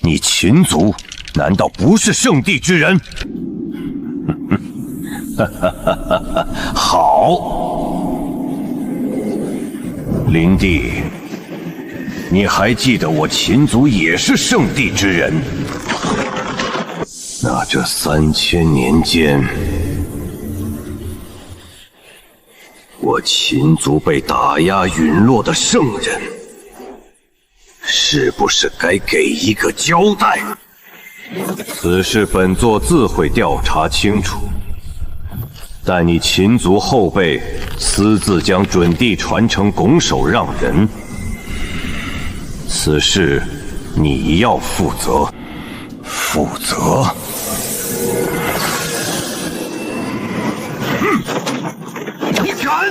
你秦族难道不是圣地之人？好，灵帝，你还记得我秦族也是圣地之人？那这3000年间，我秦族被打压陨落的圣人，是不是该给一个交代？此事本座自会调查清楚。但你秦族后辈私自将准地传承拱手让人，此事你要负责。负责？你敢！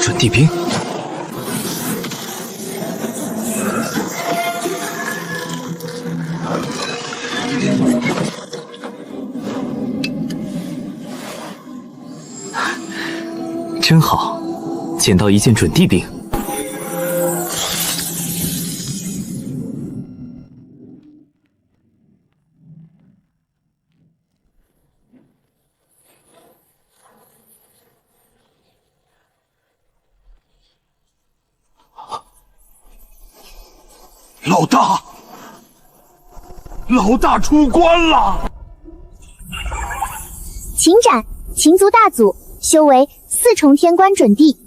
准地兵。真好，捡到一件准地兵。老大，老大出关了！秦斩，秦族大祖，修为4重天官准地。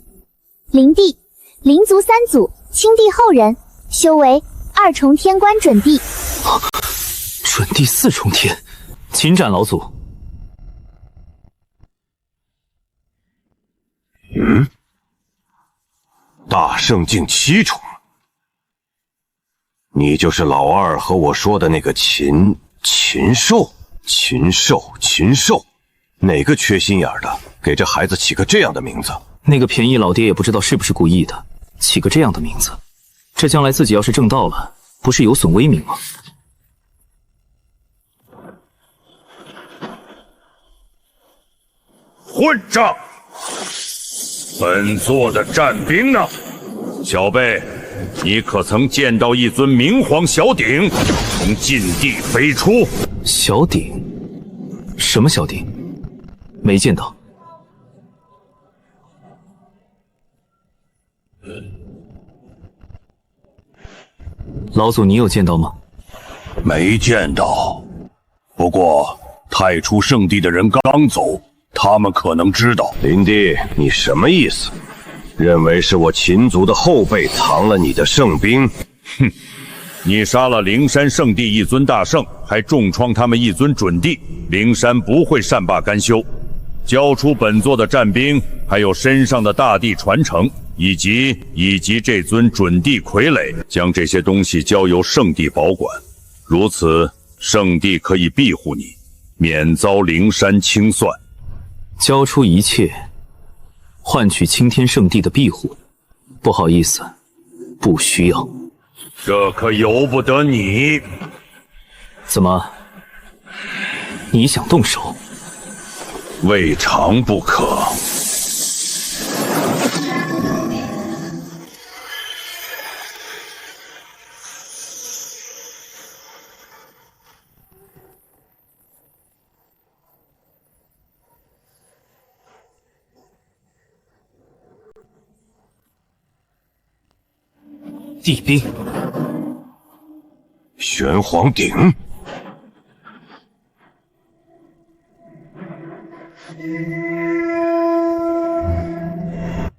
灵帝，灵族3祖，青帝后人，修为2重天官准地。准地4重天，秦斩老祖。大圣境7重。你就是老二和我说的那个禽兽，哪个缺心眼的给这孩子起个这样的名字？那个便宜老爹也不知道是不是故意的，起个这样的名字，这将来自己要是正道了，不是有损威名吗？混账！本座的战兵呢？小辈，你可曾见到一尊明皇小鼎从禁地飞出？小鼎？什么小鼎？没见到。老祖，你有见到吗？没见到。不过太初圣地的人刚走，他们可能知道。灵帝，你什么意思？认为是我秦族的后辈藏了你的圣兵？哼！你杀了灵山圣地一尊大圣，还重创他们一尊准地，灵山不会善罢甘休。交出本座的战兵，还有身上的大地传承，以及这尊准地傀儡，将这些东西交由圣地保管。如此，圣地可以庇护你，免遭灵山清算。交出一切，换取青天圣地的庇护。不好意思，不需要。这可由不得你。怎么？你想动手？未尝不可。地兵，玄黄鼎。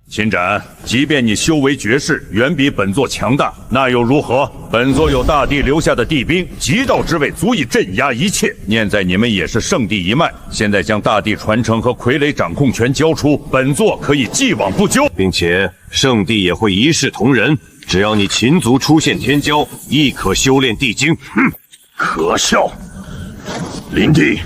秦斩，即便你修为绝世，远比本座强大，那又如何？本座有大帝留下的地兵，极道之位足以镇压一切。念在你们也是圣地一脉，现在将大帝传承和傀儡掌控权交出，本座可以既往不咎，并且圣地也会一视同仁。只要你秦族出现天骄，亦可修炼地经。可笑！灵帝，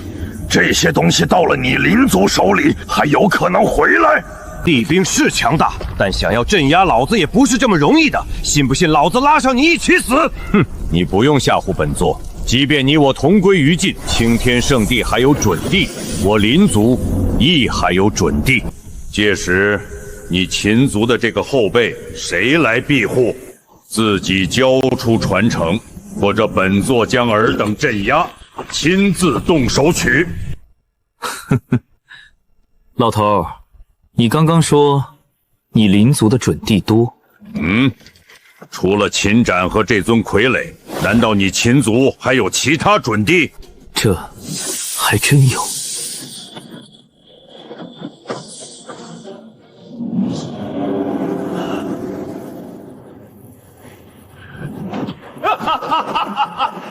这些东西到了你灵族手里，还有可能回来？地兵是强大，但想要镇压老子也不是这么容易的。信不信老子拉上你一起死？哼！你不用吓唬本座，即便你我同归于尽，青天圣地还有准地，我林族亦还有准地。届时，你秦族的这个后辈谁来庇护？自己交出传承，或者本座将尔等镇压，亲自动手取。呵呵，老头，你刚刚说你灵族的准地多？除了秦斩和这尊傀儡，难道你秦族还有其他准地？这还真有。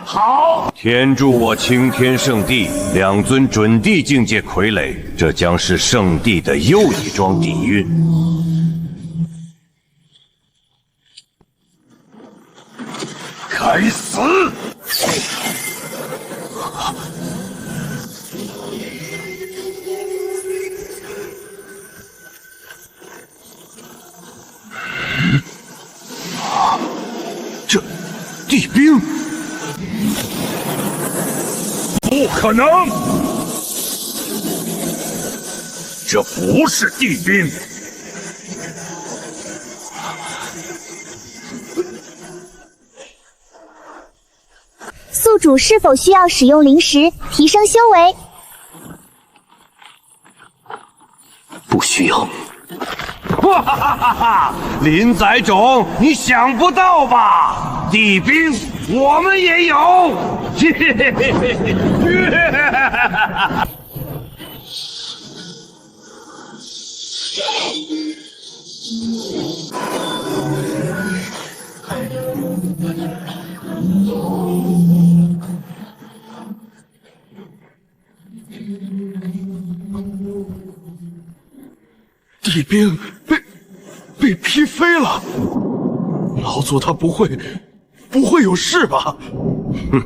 好！天助我青天圣地2尊准地境界傀儡，这将是圣地的又一桩底蕴。该死！这地兵。不可能！这不是地兵，宿主是否需要使用灵石提升修为？不需要。哈哈哈哈！林宰种，你想不到吧？地兵我们也有。嘿嘿嘿嘿嘿嘿！地兵被劈飞了，老祖他不会有事吧？哼，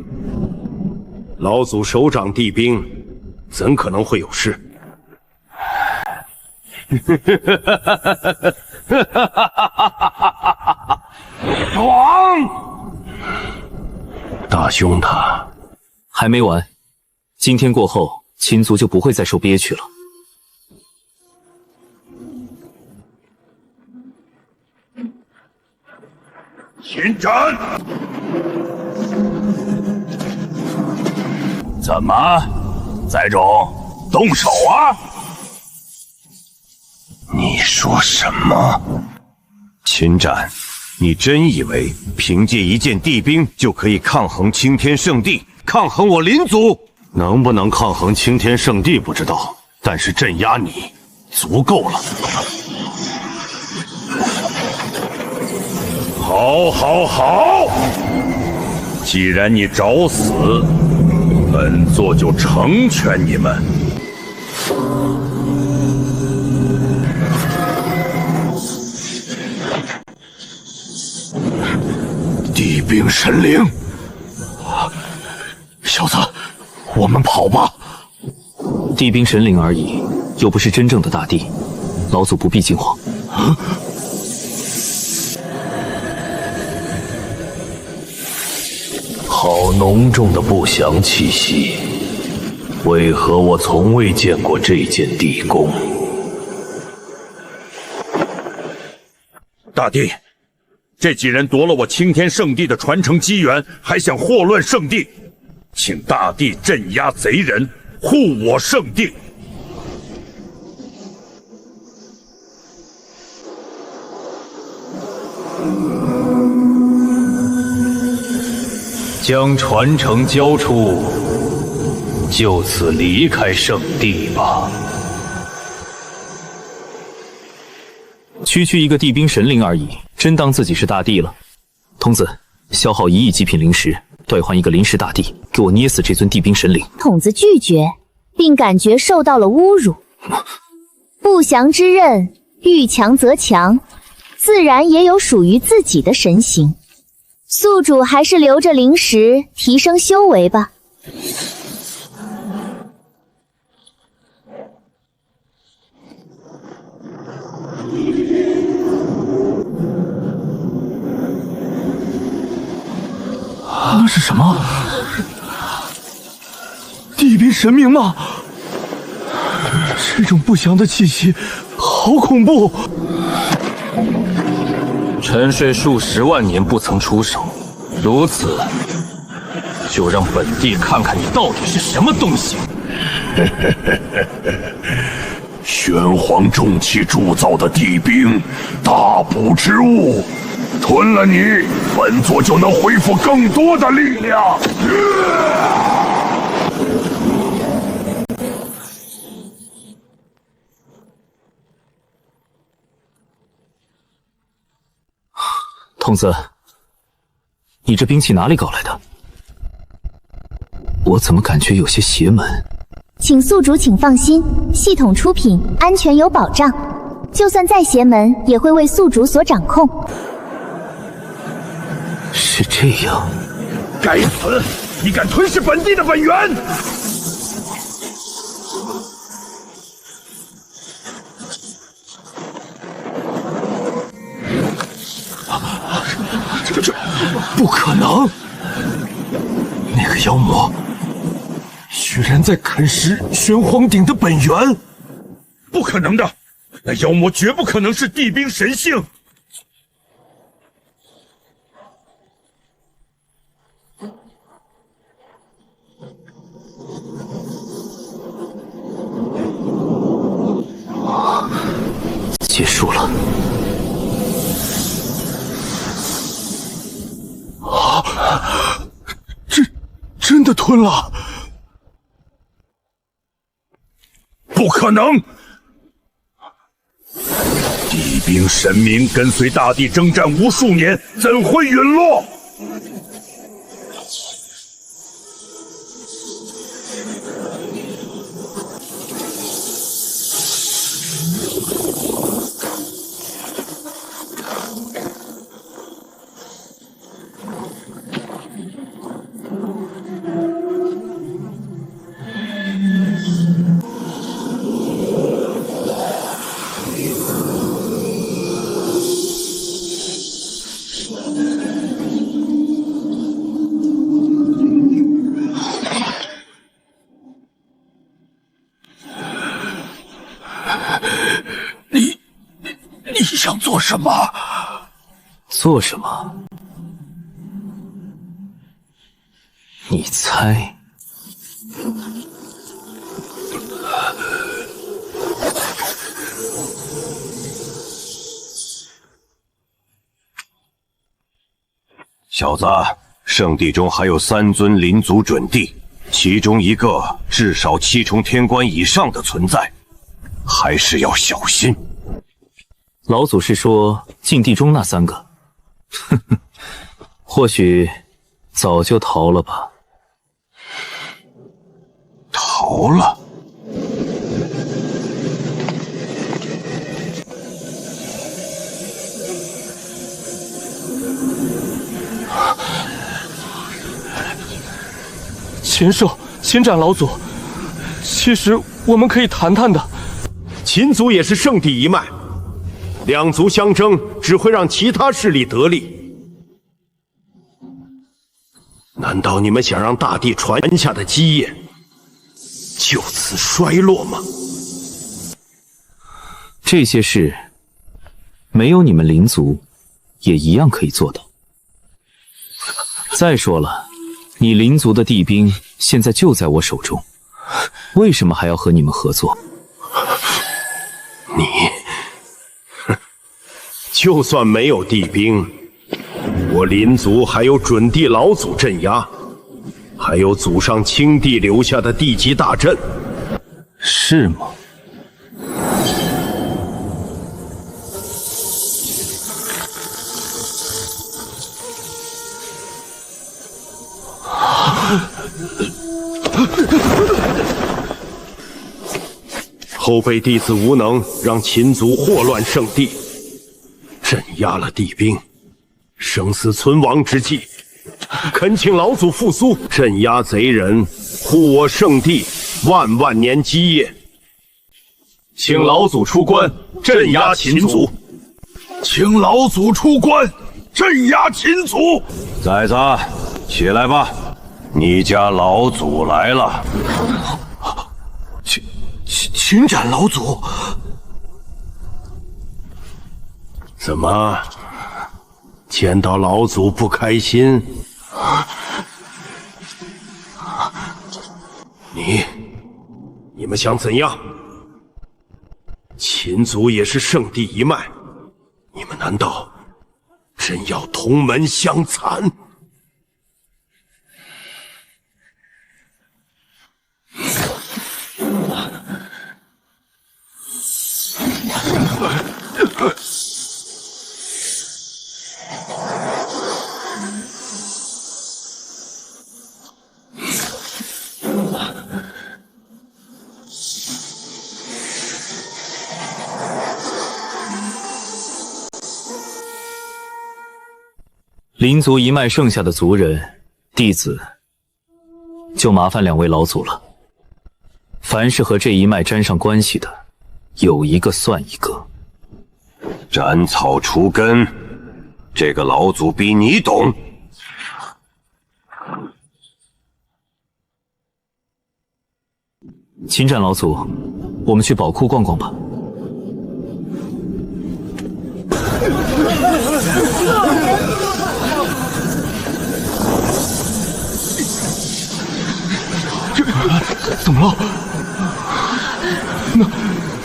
老祖手掌地兵，怎可能会有事？王，大兄他还没完，今天过后，秦族就不会再受憋屈了。秦斩！怎么，宰种，动手啊？你说什么？秦斩，你真以为凭借一件地兵就可以抗衡青天圣地，抗衡我林祖？能不能抗衡青天圣地不知道，但是镇压你足够了。好，好，好！既然你找死，本座就成全你们。地兵神灵，小子，我们跑吧。地兵神灵而已，又不是真正的大帝，老祖不必惊慌。好浓重的不祥气息，为何我从未见过这件地宫？大帝，这几人夺了我青天圣地的传承机缘，还想祸乱圣地，请大帝镇压贼人，护我圣地。将传承交出，就此离开圣地吧。区区一个地兵神灵而已，真当自己是大帝了？童子，消耗1亿极品灵石，兑换一个临时大帝，给我捏死这尊地兵神灵。童子拒绝，并感觉受到了侮辱。不祥之刃，遇强则强，自然也有属于自己的神形。宿主还是留着灵石提升修为吧。那是什么？地兵神明吗？这种不祥的气息，好恐怖！沉睡数十万年不曾出手，如此，就让本帝看看你到底是什么东西。玄黄重器铸造的地兵，大补之物，吞了你，本座就能恢复更多的力量。童子，你这兵器哪里搞来的？我怎么感觉有些邪门？请宿主请放心，系统出品，安全有保障，就算再邪门，也会为宿主所掌控。是这样。该死！你敢吞噬本地的本源！这不可能！那个妖魔居然在啃食玄黄鼎的本源！不可能的，那妖魔绝不可能是地兵神性。结束了。啊！真的吞了？不可能！地兵神明跟随大帝征战无数年，怎会陨落？你想做什么？做什么？你猜？小子，圣地中还有3尊灵族准帝，其中一个至少7重天关以上的存在，还是要小心。老祖是说禁地中那3个？哼哼，或许早就逃了吧。逃了？禽兽，秦斩老祖。其实我们可以谈谈的。秦族也是圣地一脉，两族相争只会让其他势力得利。难道你们想让大地传下的基业就此衰落吗？这些事没有你们灵族也一样可以做到。再说了，你灵族的地兵现在就在我手中，为什么还要和你们合作？你，就算没有地兵，我灵族还有准帝老祖镇压，还有祖上青帝留下的地级大阵。是吗？后辈弟子无能，让秦族祸乱圣地，镇压了地兵，生死存亡之际，恳请老祖复苏，镇压贼人，护我圣地万万年基业。请老祖出关，镇压秦族。请老祖出关，镇压秦族。崽子，起来吧，你家老祖来了。秦斩老祖。怎么，见到老祖不开心？你们想怎样？秦族也是圣地一脉，你们难道真要同门相残？灵族一脉剩下的族人弟子，就麻烦2位老祖了。凡是和这一脉沾上关系的，有一个算一个。斩草除根，这个老祖比你懂。秦斩老祖，我们去宝库逛逛吧。怎么了？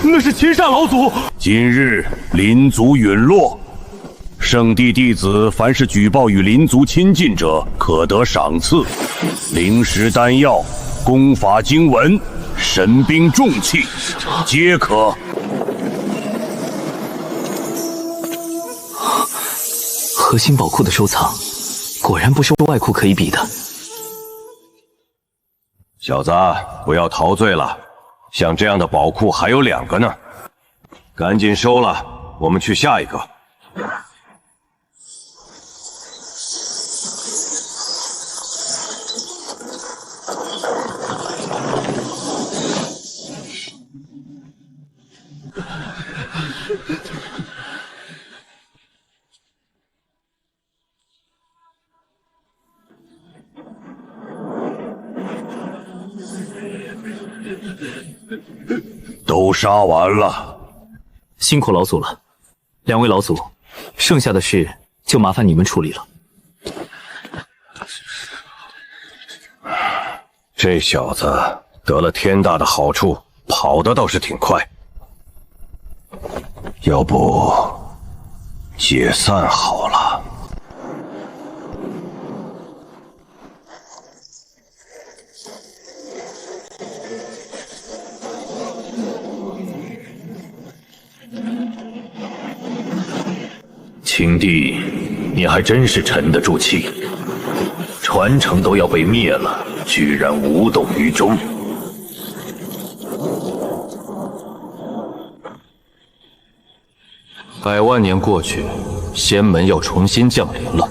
那是是秦善老祖。今日灵族陨落，圣地弟子凡是举报与灵族亲近者，可得赏赐灵石、丹药、功法经文、神兵重器，皆可。核心宝库的收藏，果然不是外库可以比的。小子，不要陶醉了，像这样的宝库还有2个呢，赶紧收了，我们去下一个。都杀完了，辛苦老祖了。2位老祖，剩下的事就麻烦你们处理了。这小子得了天大的好处，跑得倒是挺快。要不解散好了。青帝，你还真是沉得住气，传承都要被灭了，居然无动于衷。100万年过去，仙门要重新降临了。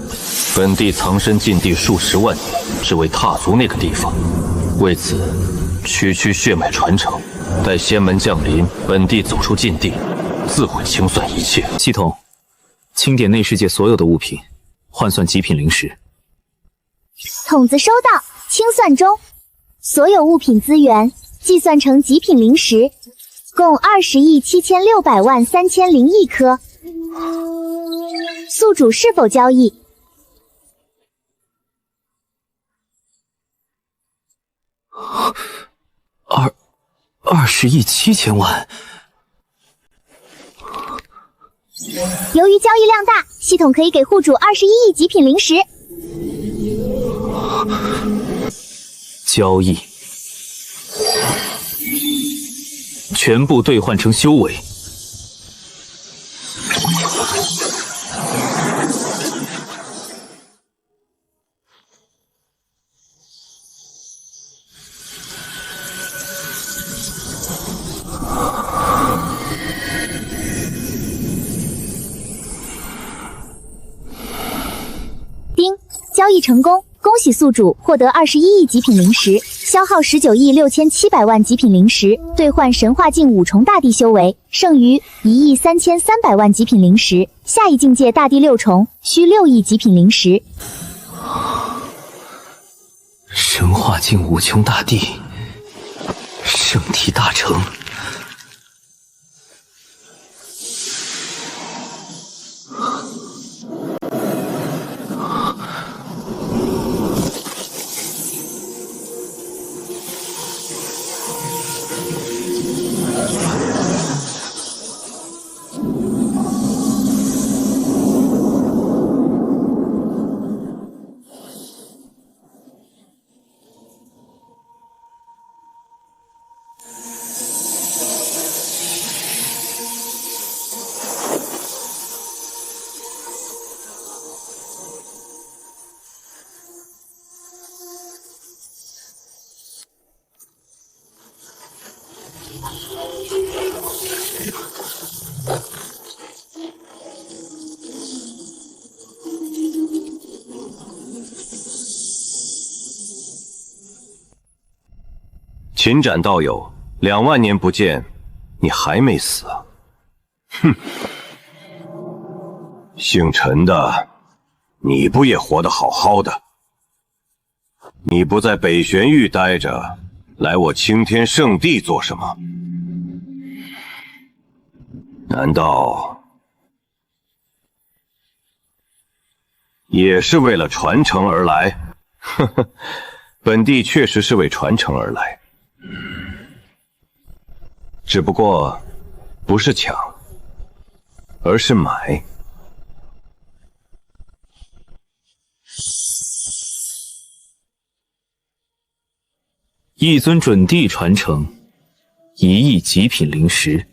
本帝藏身禁地数10万年，只为踏足那个地方。为此，区区血脉传承。待仙门降临，本帝走出禁地，自会清算一切。系统，清点内世界所有的物品，换算极品灵石。筒子收到，清算中。所有物品资源计算成极品灵石，共20.76,3001颗。宿主是否交易？20.7万。由于交易量大，系统可以给户主21亿极品灵石。交易全部兑换成修为。丁，交易成功，恭喜宿主获得21亿极品灵石，消耗19.67亿极品灵石，兑换神化境5重大地修为，剩余1.33亿极品灵石，下一境界大地6重，需6亿极品灵石。神化境5重大地，圣体大成。秦斩道友，2万年不见，你还没死啊？哼！姓陈的，你不也活得好好的？你不在北玄域待着，来我青天圣地做什么？难道也是为了传承而来？呵呵，本帝确实是为传承而来。只不过，不是抢，而是买。一尊准帝传承，1亿极品灵石。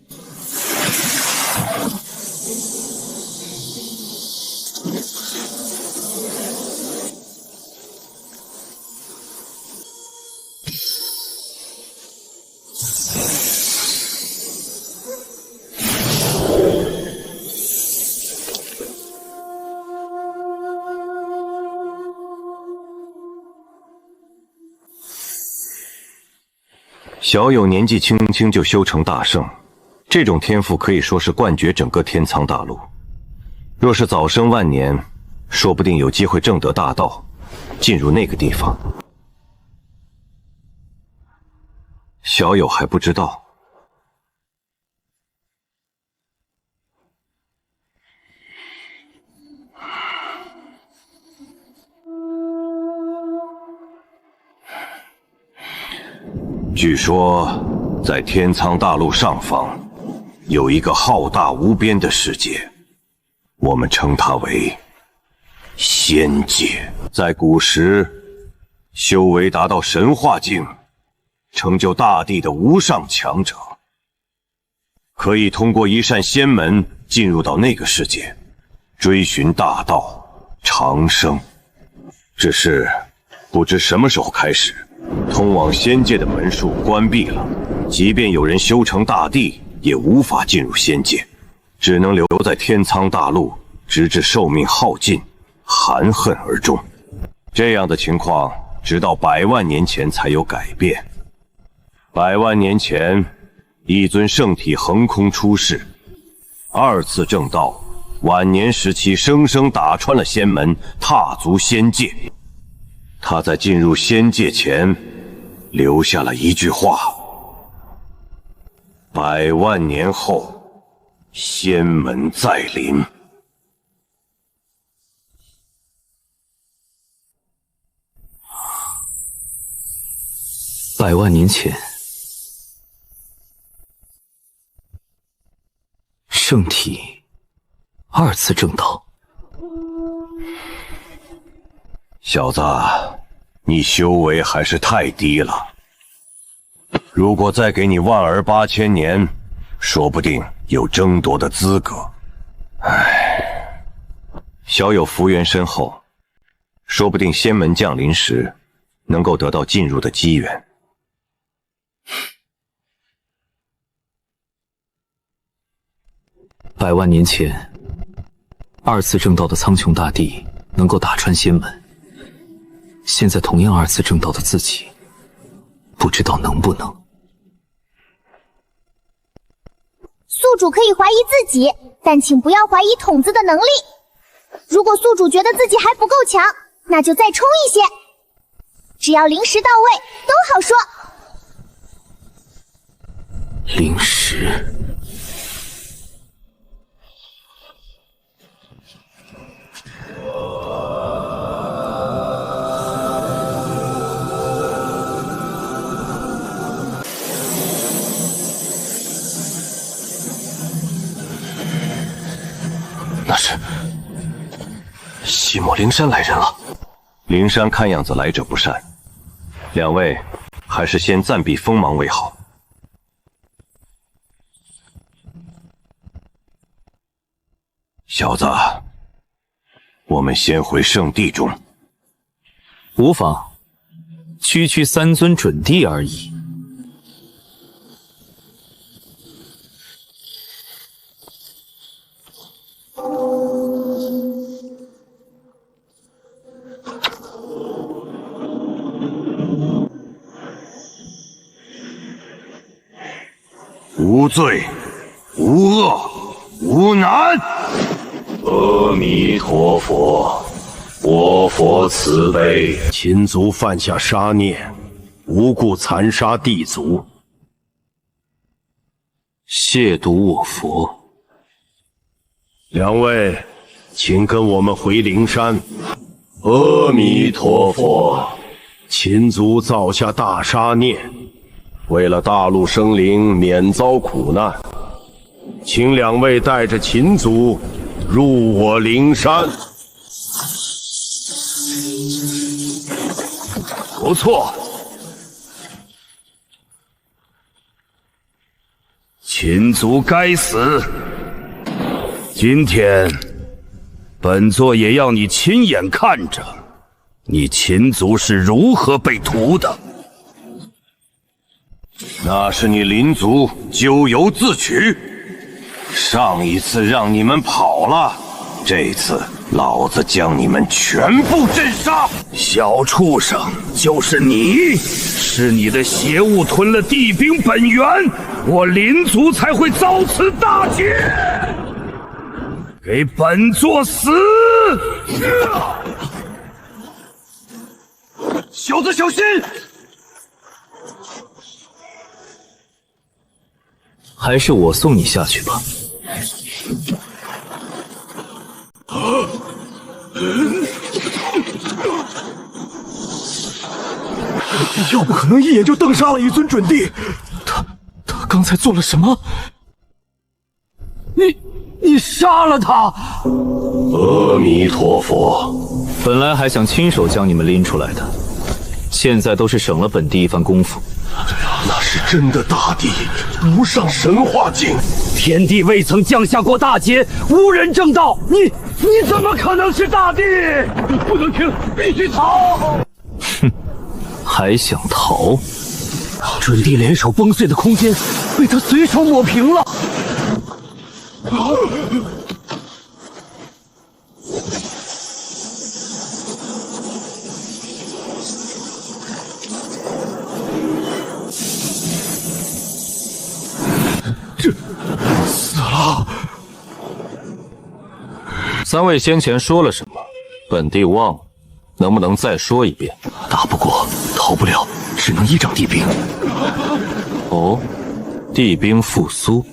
小友年纪轻轻就修成大圣，这种天赋可以说是冠绝整个天苍大陆。若是早生晚年，说不定有机会证得大道，进入那个地方。小友还不知道。据说，在天苍大陆上方，有一个浩大无边的世界，我们称它为仙界。在古时，修为达到神化境，成就大地的无上强者，可以通过一扇仙门进入到那个世界，追寻大道，长生。只是不知什么时候开始，通往仙界的门数关闭了，即便有人修成大帝，也无法进入仙界，只能留在天苍大陆，直至寿命耗尽，含恨而终。这样的情况，直到100万年前才有改变。100万年前，一尊圣体横空出世，2次正道，晚年时期生生打穿了仙门，踏足仙界。他在进入仙界前留下了一句话：100万年后，仙门再临。100万年前，圣体2次正道。小子，你修为还是太低了。如果再给你1儿8000年，说不定有争夺的资格。唉，小友福缘深厚，说不定仙门降临时，能够得到进入的机缘。100万年前，2次正道的苍穹大帝能够打穿仙门。现在同样2次正道的自己，不知道能不能。宿主可以怀疑自己，但请不要怀疑筒子的能力。如果宿主觉得自己还不够强，那就再冲一些。只要灵石到位，都好说。灵石。那是西莫灵山来人了。灵山看样子来者不善，两位还是先暂避锋芒为好。小子，我们先回圣地中。无妨，区区3尊准帝而已。无罪，无恶，无难。阿弥陀佛，我佛慈悲。秦族犯下杀孽，无故残杀地族，亵渎我佛。两位，请跟我们回灵山。阿弥陀佛。秦族造下大杀孽，为了大陆生灵免遭苦难，请两位带着秦族入我灵山。不错，秦族该死！今天，本座也要你亲眼看着，你秦族是如何被屠的。那是你林族咎由自取。上一次让你们跑了，这次老子将你们全部震杀！小畜生，就是你，是你的邪物吞了地兵本源，我林族才会遭此大劫。给本座死！小子小心！还是我送你下去吧。要不可能一眼就瞪杀了一尊准帝。他刚才做了什么？你杀了他！阿弥陀佛。本来还想亲手将你们拎出来的，现在都是省了本帝一番功夫。那是真的大帝，无上神化境。天帝未曾降下过大劫，无人正道。你怎么可能是大帝？不能停，必须逃！哼，还想逃？准帝联手崩碎的空间，被他随手抹平了。死了！三位先前说了什么？本帝忘了，能不能再说一遍？打不过，逃不了，只能依仗地兵。哦，地兵复苏，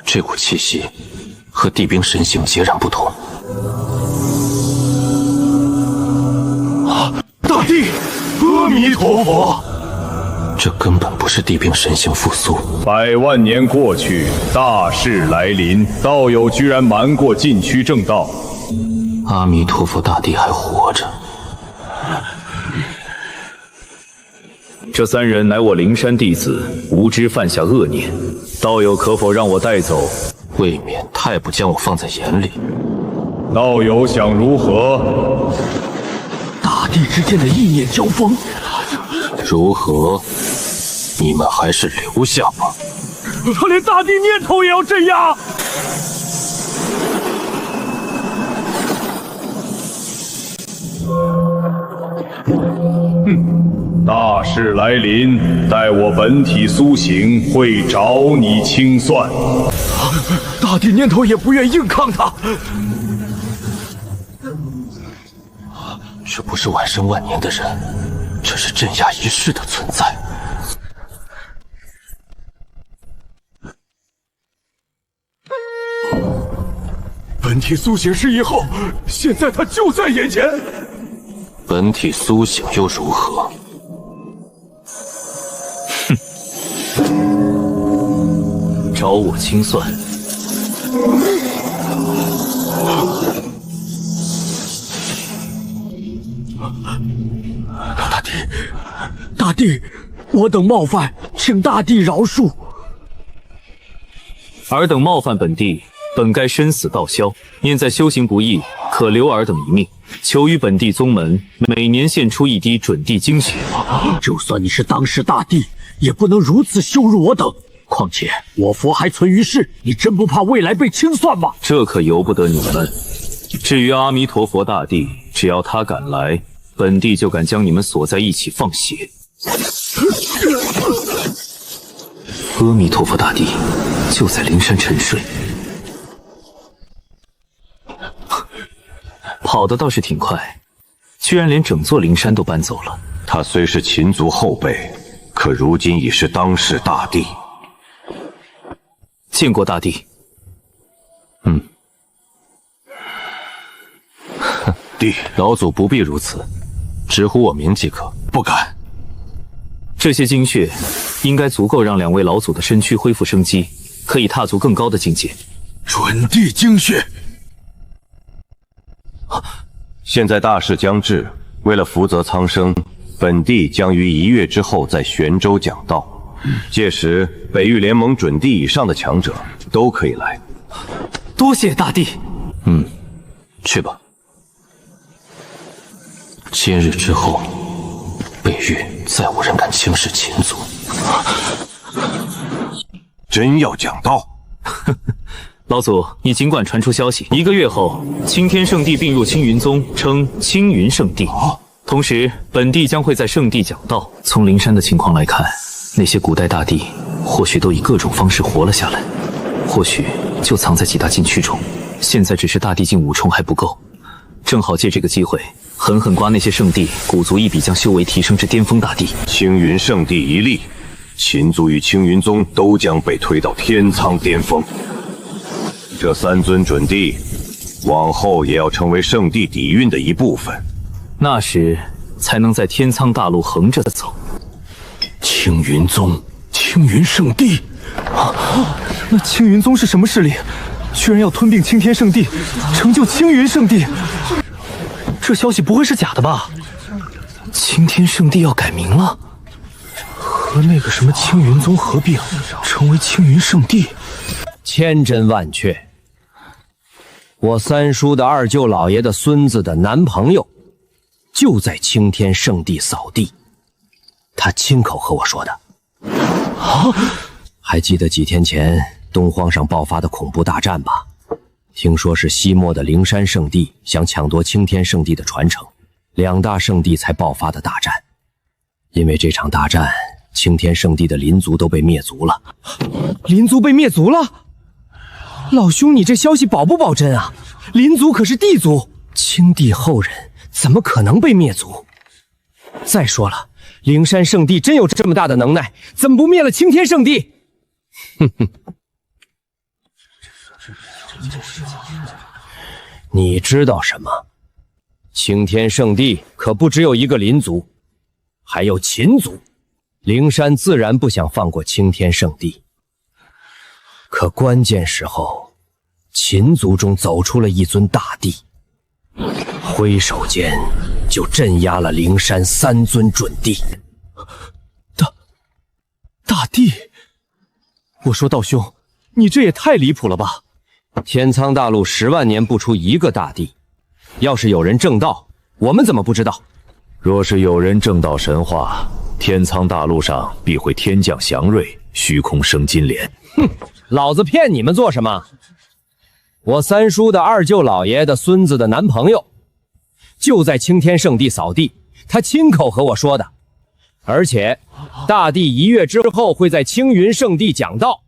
这股气息和地兵神形截然不同。大帝，阿弥陀佛！这根本不是地兵神形复苏。100万年过去，大事来临，道友居然瞒过禁区正道。阿弥陀佛，大帝还活着。这三人乃我灵山弟子，无知犯下恶念，道友可否让我带走？未免太不将我放在眼里。道友想如何？大帝之间的意念交锋，如何？你们还是留下吧。他连大帝念头也要镇压。大事来临，待我本体苏醒，会找你清算。大帝念头也不愿硬抗他。这不是晚生万年的人，这是镇压一世的存在。本体苏醒时以后，现在他就在眼前。本体苏醒又如何？哼，找我清算。大帝，我等冒犯，请大帝饶恕。尔等冒犯本帝，本该身死道消。念在修行不易，可留尔等一命，求于本帝宗门每年献出1滴准帝精血。就算你是当世大帝，也不能如此羞辱我等。况且我佛还存于世，你真不怕未来被清算吗？这可由不得你们。至于阿弥陀佛大帝，只要他敢来，本帝就敢将你们锁在一起放血。阿弥陀佛大帝就在灵山沉睡，跑得倒是挺快，居然连整座灵山都搬走了。他虽是秦族后辈，可如今已是当世大帝。见过大帝。帝，老祖不必如此，直呼我名即可。不敢。这些精血应该足够让2位老祖的身躯恢复生机。可以踏足更高的境界。准地精血。现在大势将至，为了福泽苍生，本地将于1月之后在玄州讲道。届时，北域联盟准地以上的强者都可以来。多谢大帝。去吧。今日之后，北域再无人敢轻视秦族。真要讲道？老祖，你尽管传出消息，1个月后，青天圣地并入青云宗，称青云圣地。同时，本地将会在圣地讲道。从灵山的情况来看，那些古代大帝或许都以各种方式活了下来，或许就藏在几大禁区中。现在只是大帝境5重还不够，正好借这个机会狠狠刮那些圣地，鼓足一笔将修为提升至巅峰大帝。青云圣地一立，秦族与青云宗都将被推到天苍巅峰。这3尊准帝，往后也要成为圣地底蕴的一部分。那时才能在天苍大陆横着走。青云宗、青云圣地，那青云宗是什么势力？居然要吞并青天圣地，成就青云圣地？这消息不会是假的吧？青天圣地要改名了，和那个什么青云宗合并，成为青云圣地。千真万确。我三叔的二舅老爷的孙子的男朋友，就在青天圣地扫地，他亲口和我说的。还记得几天前东荒上爆发的恐怖大战吧？听说是西漠的灵山圣地想抢夺青天圣地的传承，2大圣地才爆发的大战。因为这场大战，青天圣地的灵族都被灭族了。灵族被灭族了？老兄，你这消息保不保真啊？灵族可是地族，青帝后人怎么可能被灭族？再说了，灵山圣地真有这么大的能耐，怎么不灭了青天圣地？哼哼，你知道什么？青天圣地可不只有一个灵族，还有秦族。灵山自然不想放过青天圣地，可关键时候，秦族中走出了一尊大帝，挥手间就镇压了灵山3尊准帝。大帝，我说道兄，你这也太离谱了吧！天苍大陆10万年不出一个大帝，要是有人正道，我们怎么不知道？若是有人正道神话，天苍大陆上必会天降祥瑞，虚空生金莲。哼，老子骗你们做什么？我三叔的二舅老爷的孙子的男朋友，就在青天圣地扫地，他亲口和我说的。而且，大帝1月之后会在青云圣地讲道。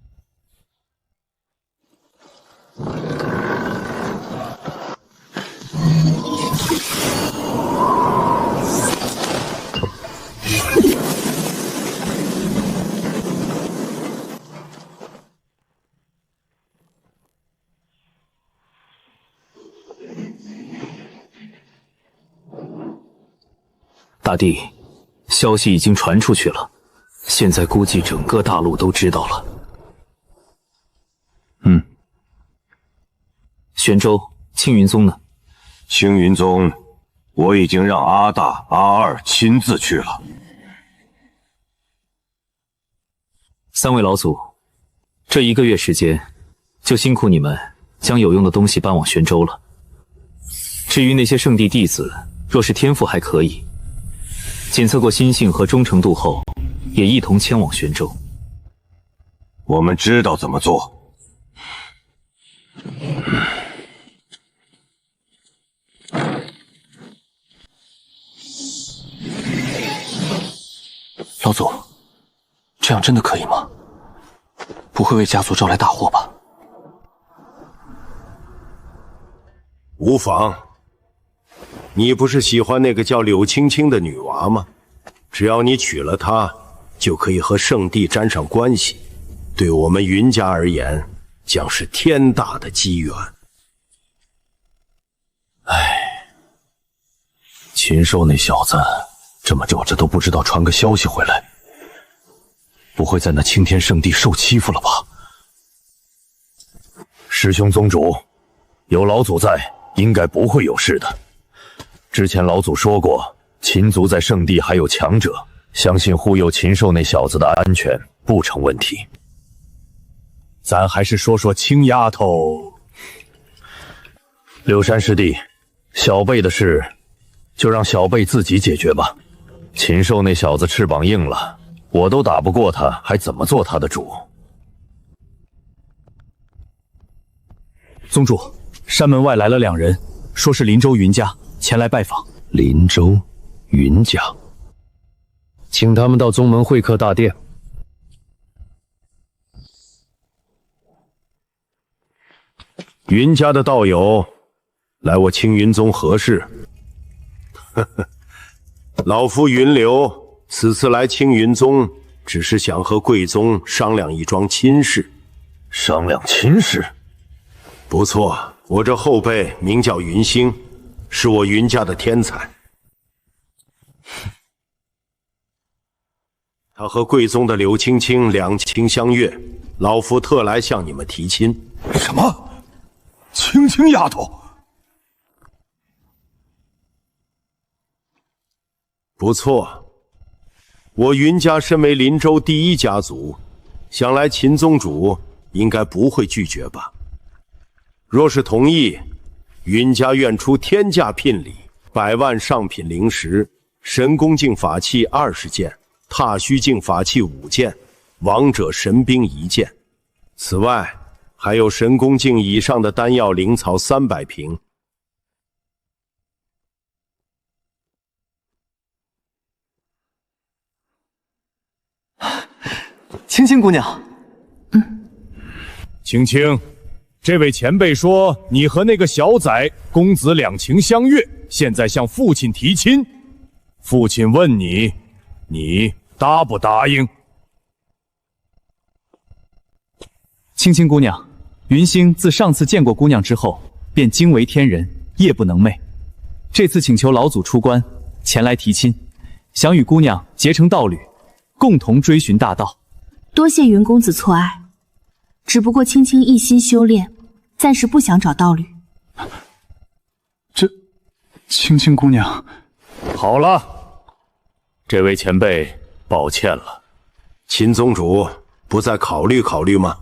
大帝，消息已经传出去了，现在估计整个大陆都知道了。玄州青云宗呢？青云宗，我已经让阿大、阿二亲自去了。3位老祖，这1个月时间，就辛苦你们将有用的东西搬往玄州了。至于那些圣地弟子，若是天赋还可以，检测过心性和忠诚度后，也一同迁往玄州。我们知道怎么做。老祖，这样真的可以吗？不会为家族招来大祸吧？无妨。你不是喜欢那个叫柳青青的女娃吗？只要你娶了她，就可以和圣地沾上关系，对我们云家而言，将是天大的机缘。禽兽那小子这么久，这都不知道传个消息回来，不会在那青天圣地受欺负了吧？师兄宗主，有老祖在，应该不会有事的。之前老祖说过，秦族在圣地还有强者，相信护佑禽兽那小子的安全不成问题。咱还是说说青丫头。柳山师弟，小辈的事就让小辈自己解决吧。禽兽那小子翅膀硬了，我都打不过他，还怎么做他的主？宗主，山门外来了2人，说是林州云家前来拜访。林州云家，请他们到宗门会客大殿。云家的道友来我青云宗何事？呵呵，老夫云流此次来青云宗，只是想和贵宗商量一桩亲事。商量亲事？不错，我这后辈名叫云星，是我云家的天才。他和贵宗的柳青青两情相悦，老夫特来向你们提亲。什么？青青丫头？不错，我云家身为林州第一家族，想来秦宗主应该不会拒绝吧？若是同意，云家愿出天价聘礼，100万上品灵石，神功境法器20件，踏虚境法器5件，王者神兵1件。此外，还有神功境以上的丹药灵草300瓶。青青姑娘，青青，这位前辈说你和那个小崽公子两情相悦，现在向父亲提亲。父亲问你，你答不答应？青青姑娘，云星自上次见过姑娘之后，便惊为天人，夜不能寐。这次请求老祖出关，前来提亲，想与姑娘结成道侣，共同追寻大道。多谢云公子错爱，只不过青青一心修炼，暂时不想找道侣。这，青青姑娘，好了，这位前辈，抱歉了。秦宗主不再考虑考虑吗？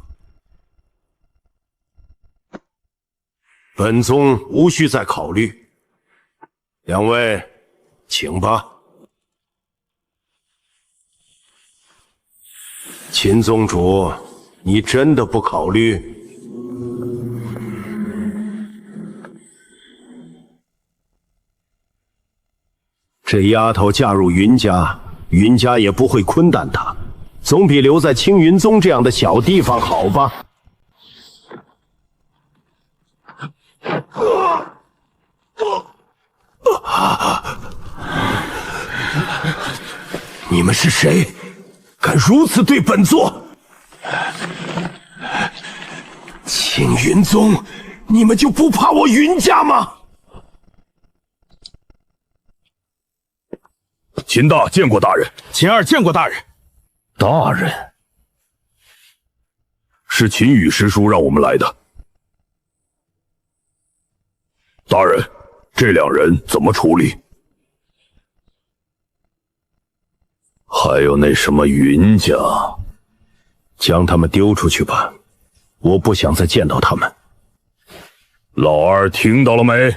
本宗无需再考虑。两位，请吧。秦宗主，你真的不考虑？这丫头嫁入云家，云家也不会亏待她，总比留在青云宗这样的小地方好吧？你们是谁？敢如此对本座？青云宗，你们就不怕我云家吗？秦大见过大人，秦二见过大人。大人，是秦羽师叔让我们来的。大人，这2人怎么处理？还有那什么云家，将他们丢出去吧，我不想再见到他们。老二听到了没？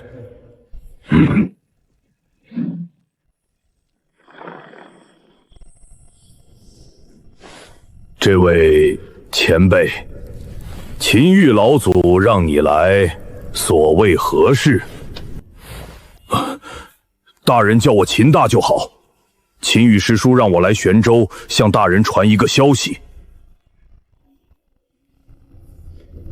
这位前辈，秦玉老祖让你来，所谓何事？大人叫我秦大就好。秦羽师叔让我来玄州，向大人传一个消息。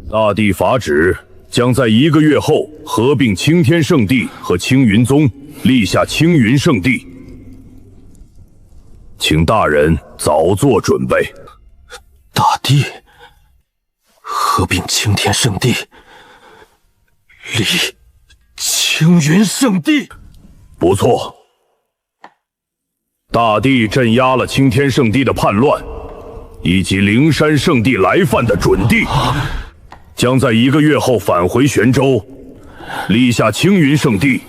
大帝法旨将在1个月后合并青天圣地和青云宗，立下青云圣地，请大人早做准备。大帝合并青天圣地，立青云圣地，不错。大帝镇压了青天圣地的叛乱，以及灵山圣地来犯的准地。将在1个月后返回玄州，立下青云圣地，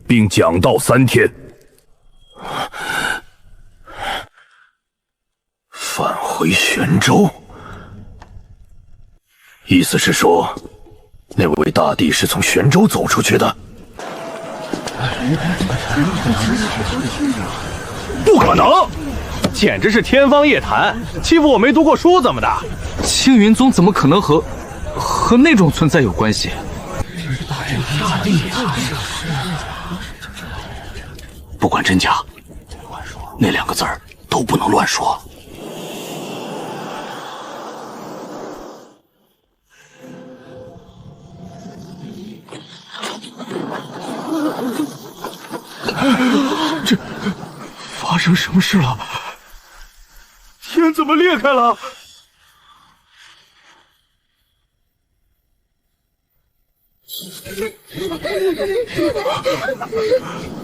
并讲道3天。返回玄州，意思是说，那位大帝是从玄州走出去的？不可能！简直是天方夜谭！欺负我没读过书怎么的？青云宗怎么可能和那种存在有关系？不管真假，那2个字儿都不能乱说。这发生什么事了？天怎么裂开了？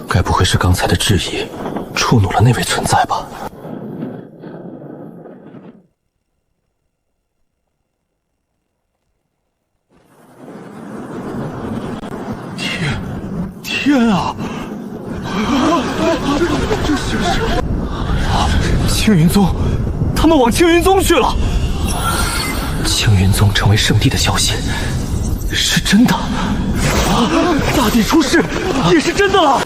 该不会是刚才的质疑触怒了那位存在吧？天啊！青云宗，他们往青云宗去了。青云宗成为圣地的消息是真的。大帝出世也是真的了。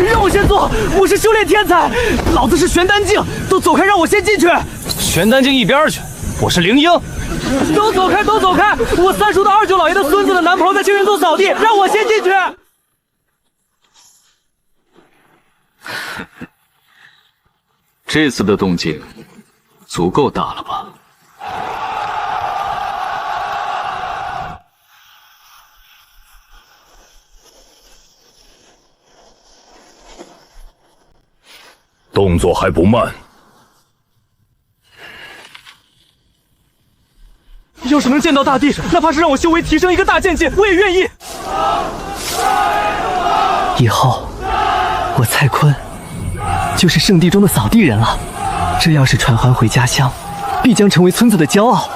让我先做，我是修炼天才，老子是玄丹境，都走开，让我先进去。玄丹境一边去，我是灵婴。都走开，都走开！我三叔的29老爷的孙子的男朋友在青云宗扫地，让我先进去。这次的动静足够大了吧？动作还不慢。要是能见到大帝，哪怕是让我修为提升一个大渐进，我也愿意。以后我蔡坤就是圣地中的扫地人了。这要是传还回家乡，必将成为村子的骄傲。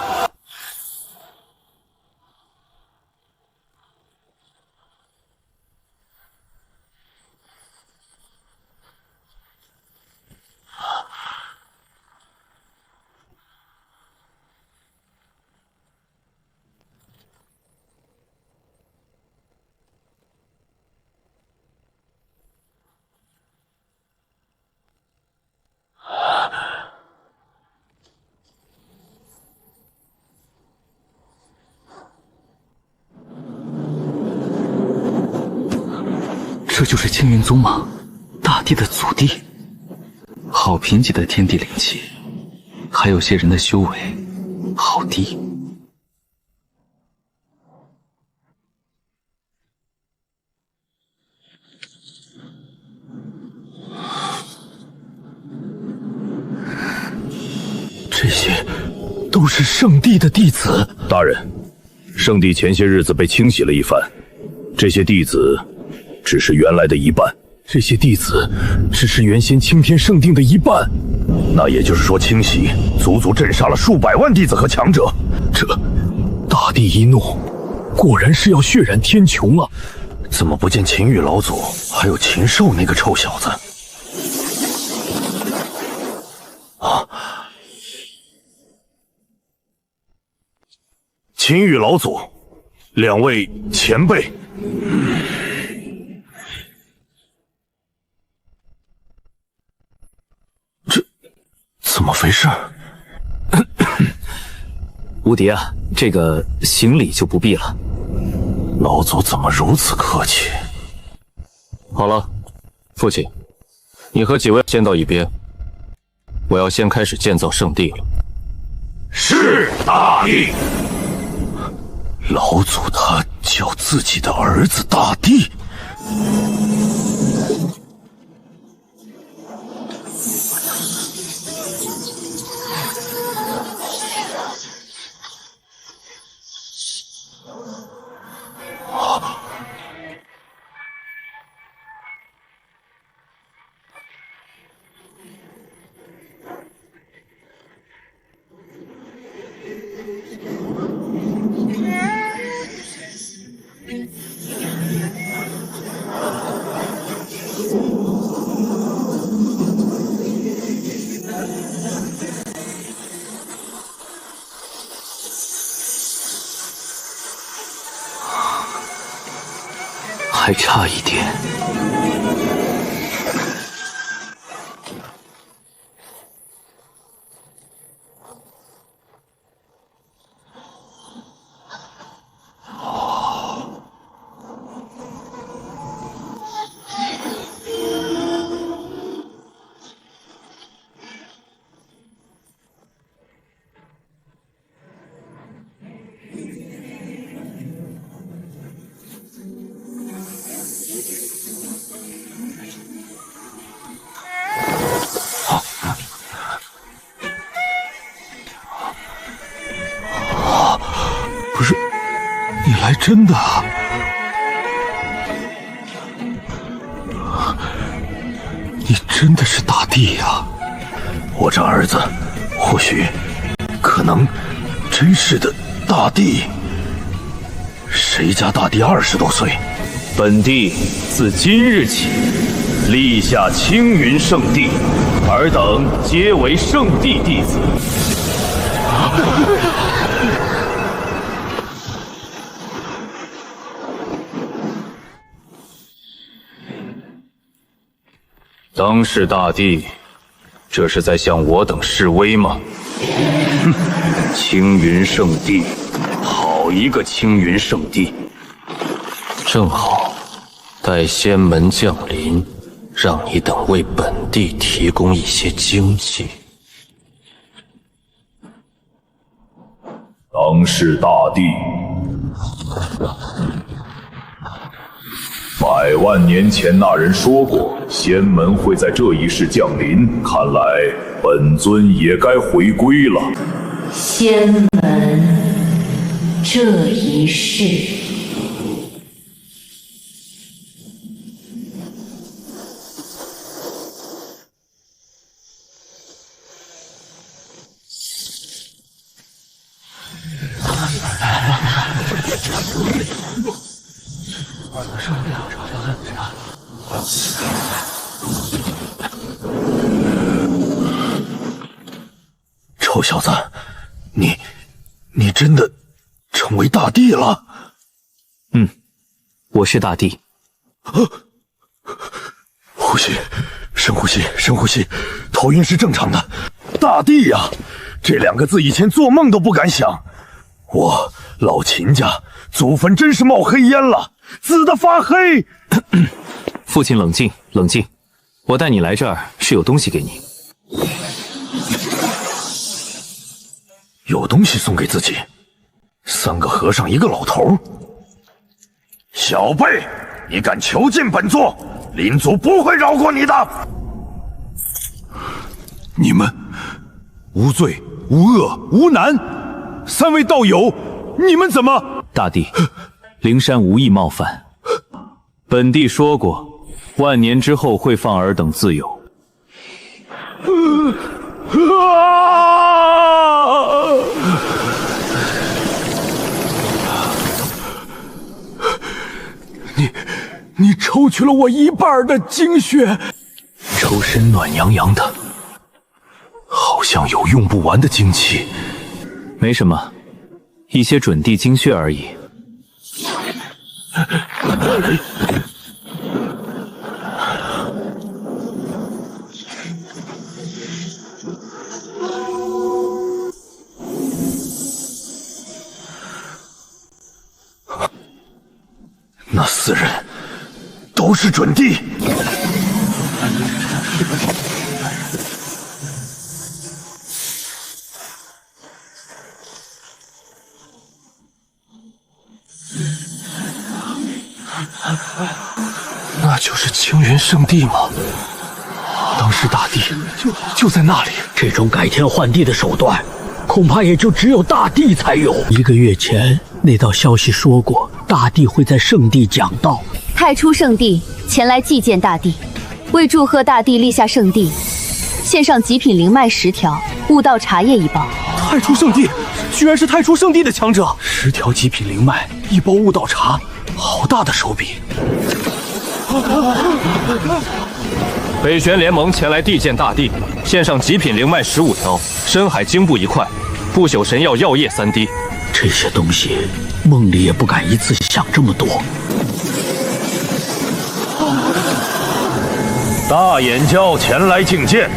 这就是青云宗吗？大帝的祖地，好贫瘠的天地灵气，还有些人的修为好低。这些都是圣地的弟子。大人，圣地前些日子被清洗了一番，这些弟子只是原来的一半。这些弟子只是原先青天圣定的一半。那也就是说，清洗足足镇杀了数百万弟子和强者。这大帝一怒，果然是要血染天穹啊！怎么不见秦羽老祖，还有禽兽那个臭小子？啊！秦羽老祖，两位前辈。怎么回事？无敌啊，这个行礼就不必了。老祖怎么如此客气？好了，父亲，你和几位先到一边，我要先开始建造圣地了。是大帝。老祖他叫自己的儿子大帝。还差一点。不是，你来真的啊？你真的是大帝呀！我这儿子，或许，可能，真是的大帝。谁家大帝20多岁？本帝自今日起，立下青云圣地，尔等皆为圣地弟子。当世大帝，这是在向我等示威吗？哼！青云圣地，好一个青云圣地！正好，待仙门降临，让你等为本地提供一些经济。当世大帝，100万年前那人说过，仙门会在这一世降临，看来本尊也该回归了。仙门这一世。臭小子，你真的成为大帝了？嗯，我是大帝。呼吸，深呼吸，深呼吸，头晕是正常的。大帝呀，这2个字以前做梦都不敢想。我老秦家祖坟真是冒黑烟了，紫的发黑。父亲，冷静，冷静。我带你来这儿是有东西给你。有东西送给自己？3个和尚，1个老头。小辈，你敢囚禁本座，林族不会饶过你的。你们无罪、无恶、无难，3位道友，你们怎么？大帝，灵山无意冒犯。本帝说过，10000年之后会放尔等自由。你抽取了我1半的精血，周身暖洋洋的，好像有用不完的精气。没什么，一些准地精血而已。那4人都是准地。那就是青云圣地吗？当时大帝就在那里。这种改天换地的手段，恐怕也就只有大帝才有。1个月前，那道消息说过，大帝会在圣地讲道。太初圣地前来祭见大帝，为祝贺大帝立下圣地，献上极品灵脉10条，悟道茶叶1包。太初圣地，居然是太初圣地的强者！10条极品灵脉，1包悟道茶，好大的手笔！北玄联盟前来地见大帝，献上极品灵脉15条，深海晶布1块，不朽神药药液3滴。这些东西梦里也不敢一次想这么多。大眼教前来觐见，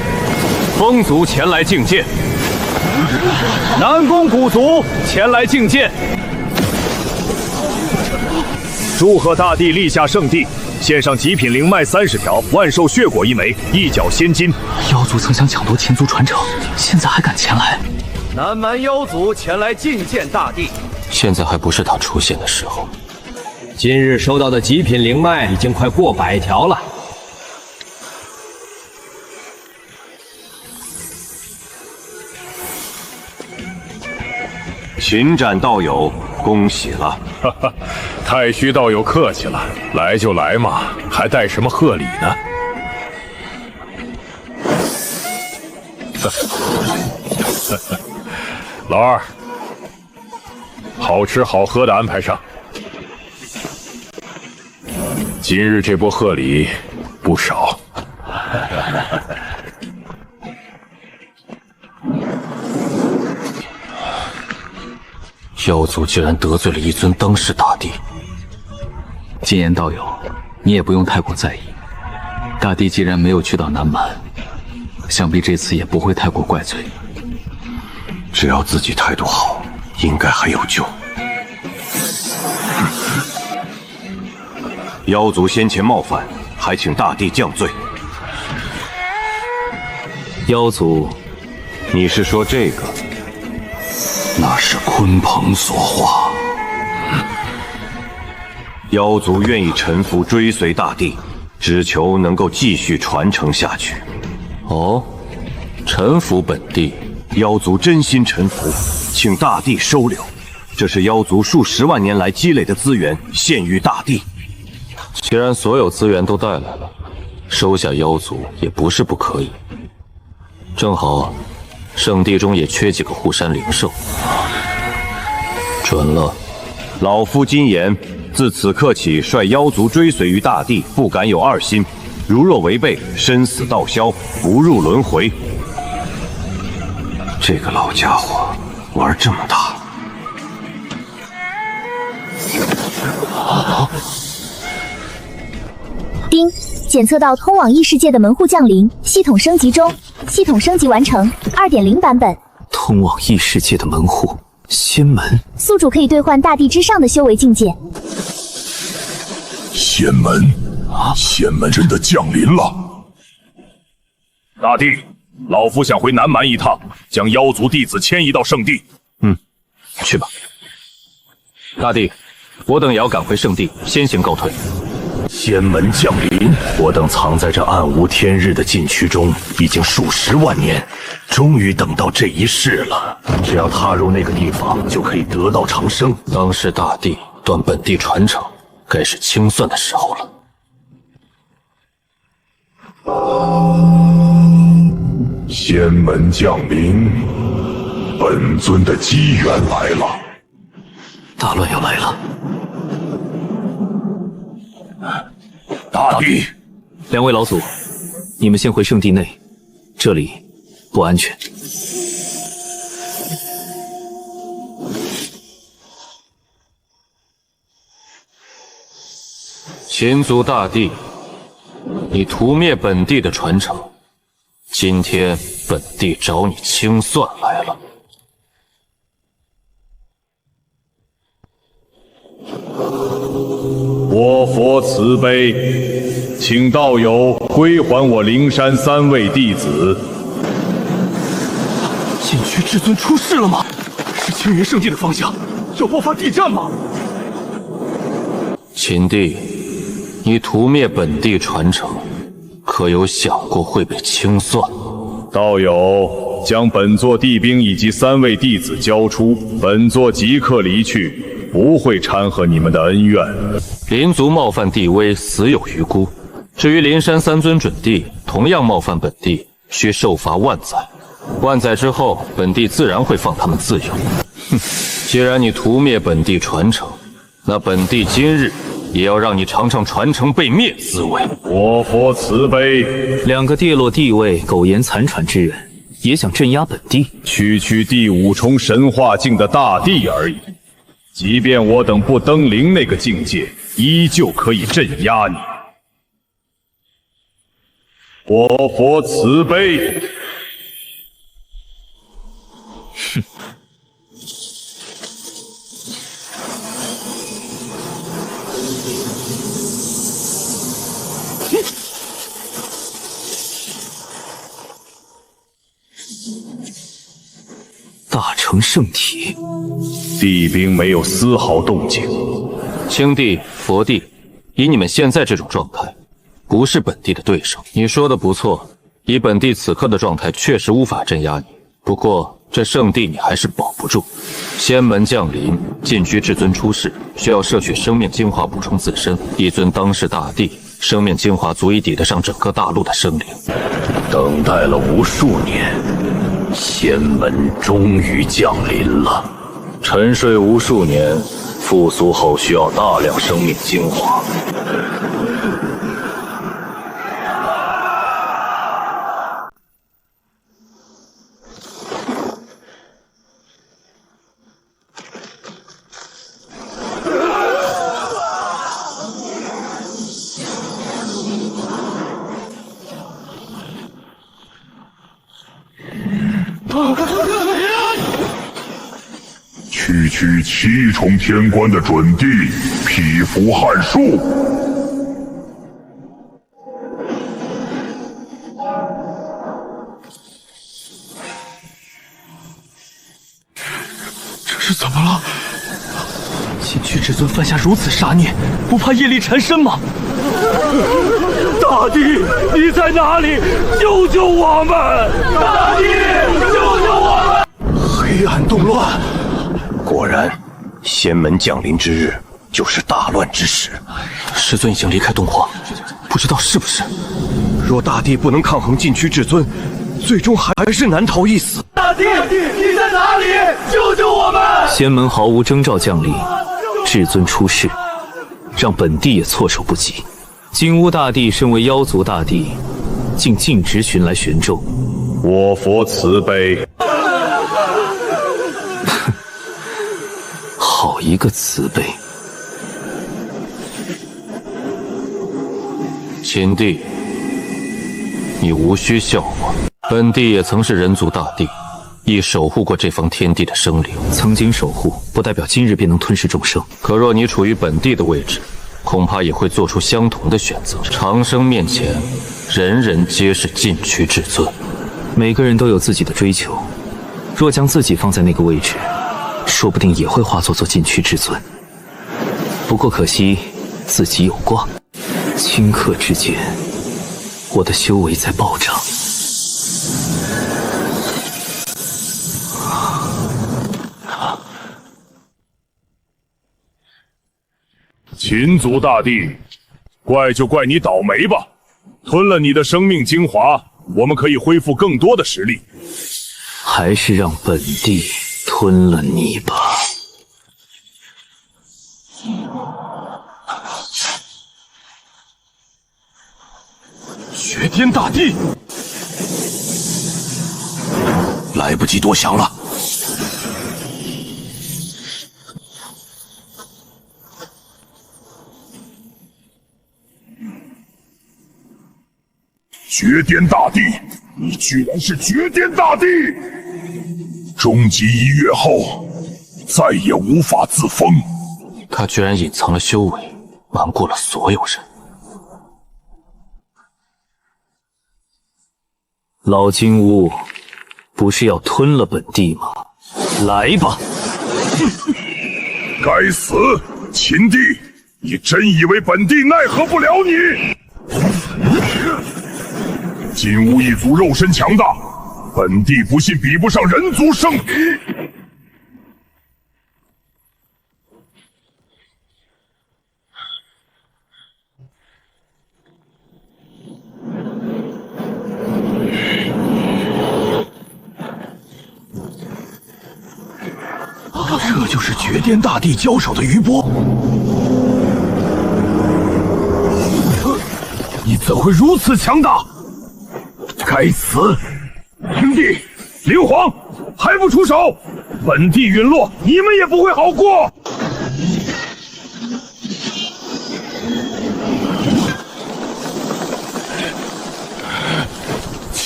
风族前来觐见，南宫古族前来觐见。祝贺大帝立下圣地，献上极品灵脉30条，万寿血果1枚，一角仙金。妖族曾想抢夺前族传承，现在还敢前来？南蛮妖族前来觐见大帝。现在还不是他出现的时候。今日收到的极品灵脉已经快过100条了。秦斩道友，恭喜了！哈哈，太虚道友客气了，来就来嘛，还带什么贺礼呢？老二，好吃好喝的安排上。今日这波贺礼不少。妖族竟然得罪了一尊当世大帝。禁言道友，你也不用太过在意。大帝既然没有去到南蛮，想必这次也不会太过怪罪。只要自己态度好，应该还有救。妖族先前冒犯，还请大帝降罪。妖族，你是说这个？那是鲲鹏所化。妖族愿意臣服追随大帝，只求能够继续传承下去。哦，臣服本地，妖族真心臣服，请大帝收留。这是妖族数10万年来积累的资源，献于大帝。既然所有资源都带来了，收下妖族也不是不可以。正好，圣地中也缺几个护山灵兽。准了，老夫金言，自此刻起率妖族追随于大帝，不敢有二心。如若违背，身死道消，不入轮回。这个老家伙玩这么大。丁，检测到通往异世界的门户降临，系统升级中，系统升级完成 2.0 版本。通往异世界的门户，仙门。宿主可以兑换大地之上的修为境界。仙门，仙门真的降临了。大帝，老夫想回南蛮一趟，将妖族弟子迁移到圣地。去吧。大帝，我等也要赶回圣地，先行告退。仙门降临，我等藏在这暗无天日的禁区中已经数10万年，终于等到这一世了。只要踏入那个地方，就可以得道长生。当世大帝断本地传承，该是清算的时候了。仙门降临，本尊的机缘来了。大乱要来了。大帝，两位老祖，你们先回圣地内，这里不安全。秦族大帝，你屠灭本地的传承，今天本地找你清算来了。我佛慈悲，请道友归还我灵山3位弟子。禁区至尊出事了吗？是青云圣地的方向，要爆发地战吗？秦帝，你屠灭本地传承，可有想过会被清算？道友，将本座帝兵以及3位弟子交出，本座即刻离去，不会掺和你们的恩怨。林族冒犯帝威，死有余辜。至于灵山3尊准帝，同样冒犯本地，需受罚万载。万载之后，本地自然会放他们自由。既然你屠灭本地传承，那本地今日也要让你尝尝传承被灭滋味。我佛慈悲，两个跌落地位、苟延残喘之人，也想镇压本地？区第5重神化境的大帝而已。即便我等不登临那个境界，依旧可以镇压你。我佛慈悲。哼。大成圣体，地兵没有丝毫动静。青帝、佛帝，以你们现在这种状态，不是本帝的对手。你说的不错，以本帝此刻的状态，确实无法镇压你。不过这圣地你还是保不住。仙门降临，禁区至尊出世，需要摄取生命精华补充自身。一尊当世大帝，生命精华足以抵得上整个大陆的生灵。等待了无数年。仙门终于降临了，沉睡无数年，复苏后需要大量生命精华。区区7重天关的准地，匹夫撼树。这是怎么了？禁区至尊犯下如此杀孽，不怕业力缠身吗？大帝，你在哪里？救救我们！大帝，救救我们！黑暗动乱。果然，仙门降临之日就是大乱之时。师尊已经离开东荒，不知道是不是？若大帝不能抗衡禁区至尊，最终还是难逃一死。大帝，你在哪里？救救我们！仙门毫无征兆降临，至尊出世，让本帝也措手不及。金乌大帝身为妖族大帝，竟径直寻来玄州。我佛慈悲。好一个慈悲！秦帝，你无需笑话，本帝也曾是人族大帝，亦守护过这方天地的生灵。曾经守护，不代表今日便能吞噬众生。可若你处于本帝的位置，恐怕也会做出相同的选择。长生面前，人人皆是禁区至尊。每个人都有自己的追求，若将自己放在那个位置，说不定也会化作禁区至尊。不过可惜自己有光，顷刻之间，我的修为在暴涨。秦族大帝，怪就怪你倒霉吧！吞了你的生命精华，我们可以恢复更多的实力。还是让本帝吞了你吧。绝天大帝，来不及多想了。绝天大帝，你居然是绝天大帝！终极1月后，再也无法自封。他居然隐藏了修为，瞒过了所有人。老金乌，不是要吞了本帝吗？来吧！该死，秦帝，你真以为本帝奈何不了你？金乌一族肉身强大，本帝不信比不上人族圣体。这就是绝天大帝交手的余波。你怎会如此强大？该死！兄弟，灵皇还不出手，本帝陨落，你们也不会好过。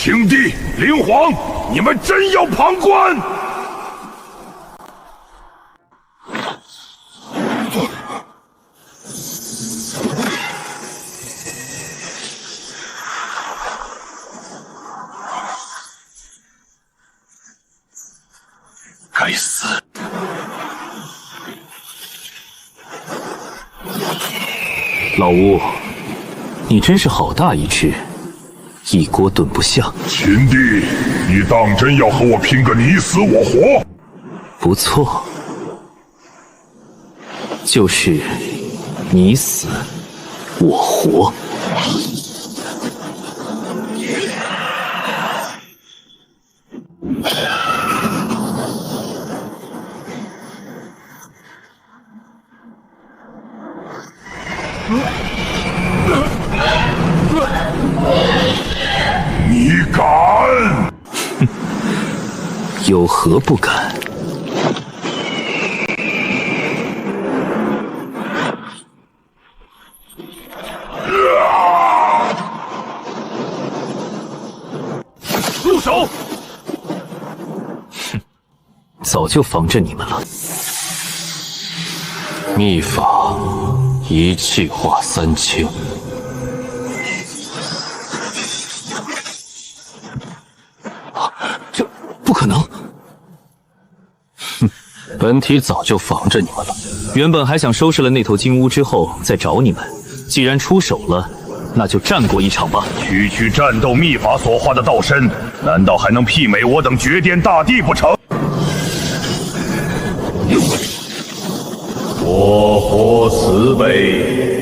青帝、灵皇，你们真要旁观？该死！老吴，你真是好大一只，一锅炖不下。秦帝，你当真要和我拼个你死我活？不错，就是你死我活。你敢？有何不敢？住手！早就防着你们了。秘法一气化三清。这不可能！哼，本体早就防着你们了。原本还想收拾了那头金乌之后再找你们，既然出手了，那就战过一场吧。区区战斗秘法所化的道身，难道还能媲美我等绝巅大帝不成？我佛慈悲，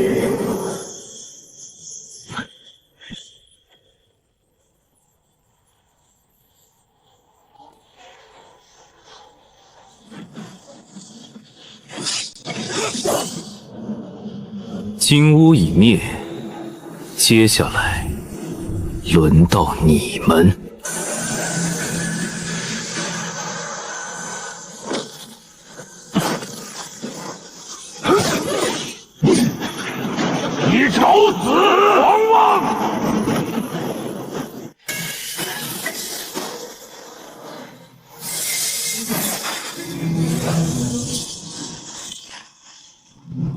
金乌已灭，接下来轮到你们。你找死！王莽！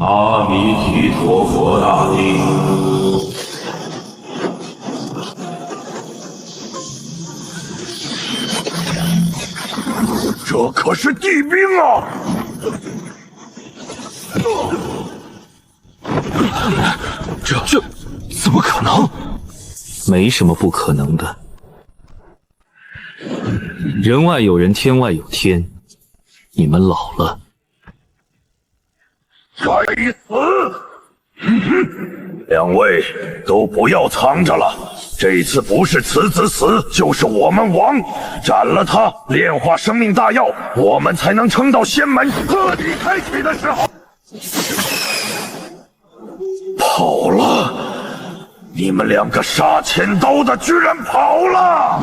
阿弥提陀佛大帝，这可是地兵啊！这怎么可能？没什么不可能的。人外有人，天外有天。你们老了。该死！两位都不要藏着了，这次不是慈子死，就是我们亡。斩了他，炼化生命大药，我们才能撑到仙门彻底开启的时候。跑了！你们两个杀千刀的居然跑了！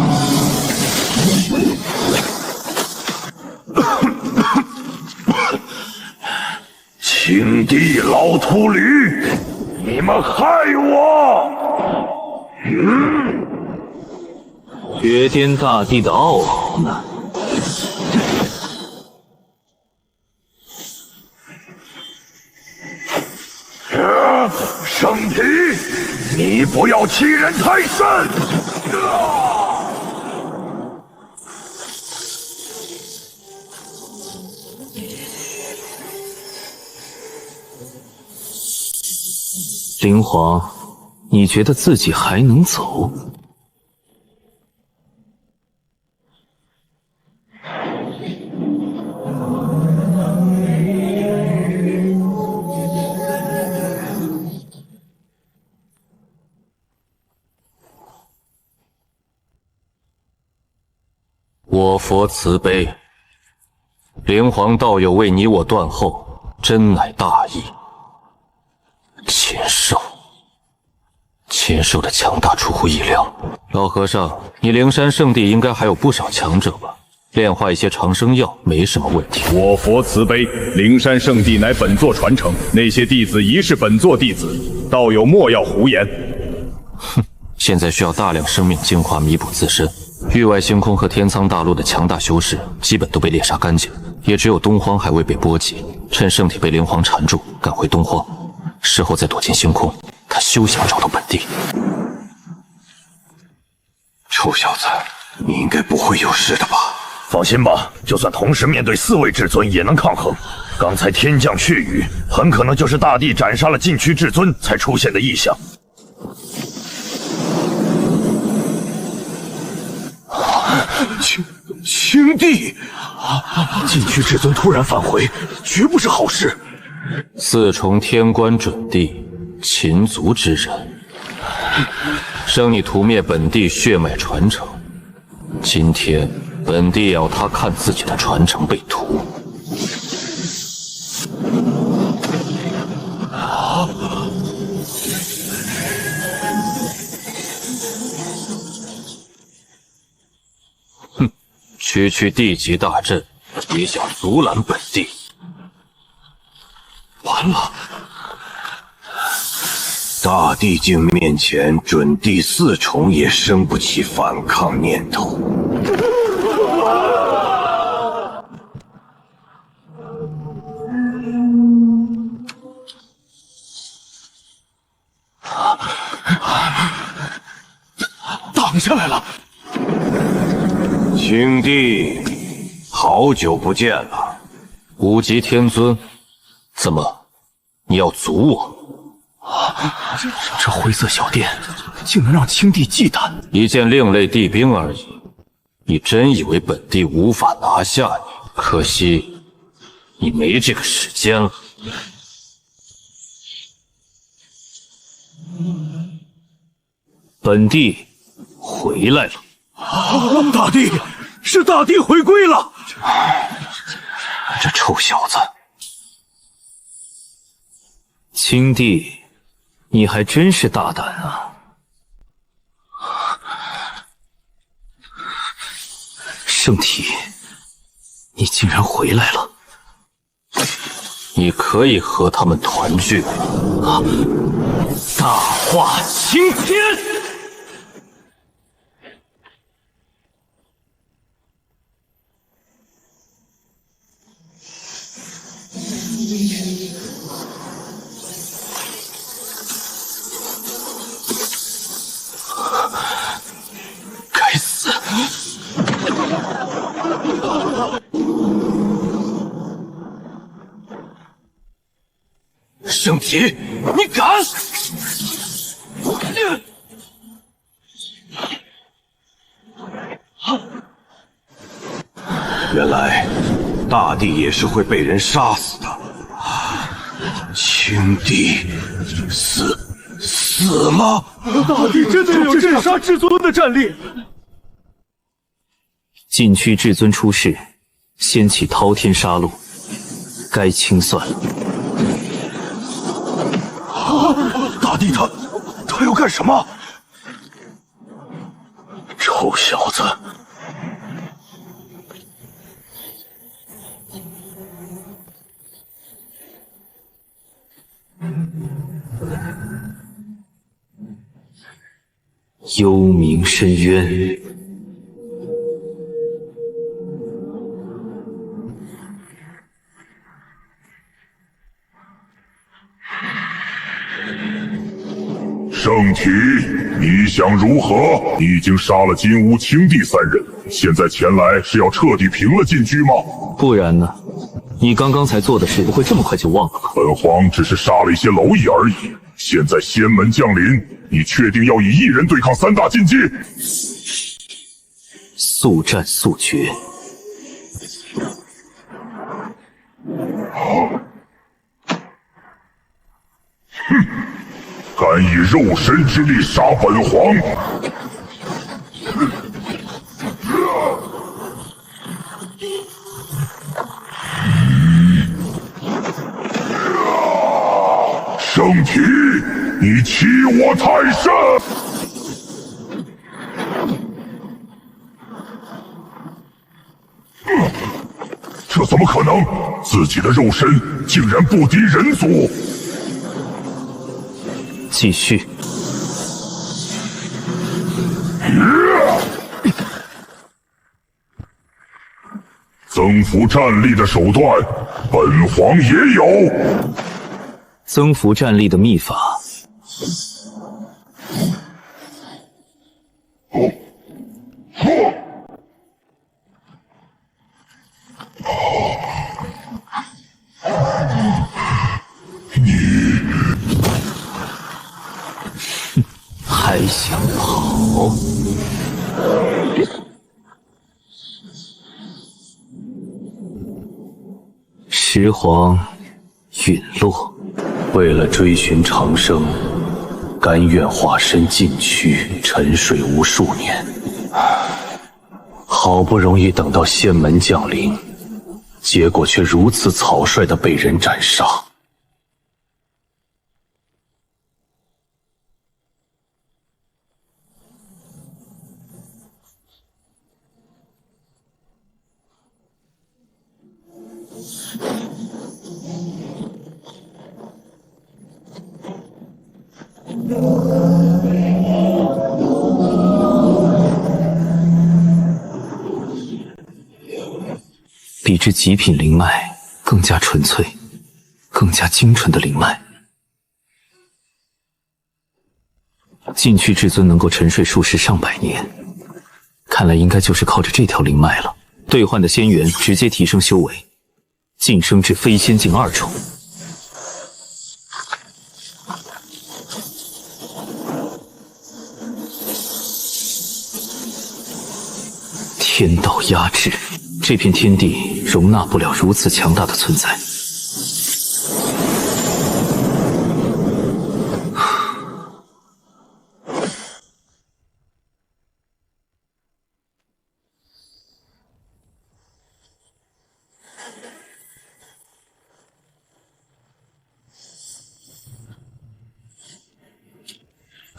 青帝老秃驴，你们害我！绝巅大帝的傲豪呢？圣体，你不要欺人太甚！灵皇，你觉得自己还能走？我佛慈悲，灵皇道友为你我断后，真乃大义。禽兽的强大出乎意料。老和尚，你灵山圣地应该还有不少强者吧？炼化一些长生药没什么问题。我佛慈悲，灵山圣地乃本座传承，那些弟子疑是本座弟子，道友莫要胡言。哼，现在需要大量生命精华弥补自身。域外星空和天苍大陆的强大修士基本都被猎杀干净，也只有东荒还未被波及。趁圣体被灵皇缠住，赶回东荒，事后再躲进星空，看休想找到本地。臭小子，你应该不会有事的吧？放心吧，就算同时面对4位至尊也能抗衡。刚才天降血雨，很可能就是大帝斩杀了禁区至尊才出现的异象。青帝，禁区至尊突然返回，绝不是好事。4重天官准帝，秦族之人，生你屠灭本地血脉传承。今天本地要他看自己的传承被屠。哼，区地级大阵，也想阻拦本地？完了！大帝境面前，准帝4重也生不起反抗念头。挡下来了！青帝，好久不见了。5级天尊，怎么，你要阻我？这灰色小店竟能让青帝忌惮？一件另类地兵而已，你真以为本地无法拿下你？可惜，你没这个时间了。本地回来了。大帝，是大帝回归了！这臭小子，青帝，你还真是大胆啊！圣体，你竟然回来了！你可以和他们团聚啊！大化青天！该死！圣体，你敢！原来大帝也是会被人杀死的。青帝死吗？大帝真的有镇杀至尊的战力。禁区至尊出世，掀起滔天杀戮，该清算了。大帝他要干什么？臭小子！幽冥深渊。圣体，你想如何？你已经杀了金乌、青帝3人，现在前来是要彻底平了禁区吗？不然呢？你刚刚才做的事，不会这么快就忘了吧？本皇只是杀了一些蝼蚁而已。现在仙门降临，你确定要以1人对抗3大禁忌？速战速决。哼！敢以肉身之力杀本皇！圣体，你欺我太甚！这怎么可能？自己的肉身竟然不敌人族！继续。增幅战力的手段，本皇也有。增幅战力的秘法。还想跑？石皇陨落，为了追寻长生，甘愿化身禁区沉睡无数年。好不容易等到仙门降临，结果却如此草率地被人斩杀。比之极品灵脉更加纯粹、更加精纯的灵脉。禁区至尊能够沉睡数十上百年，看来应该就是靠着这条灵脉了。兑换的仙元直接提升修为，晋升至飞仙境2重。天道压制，这片天地容纳不了如此强大的存在。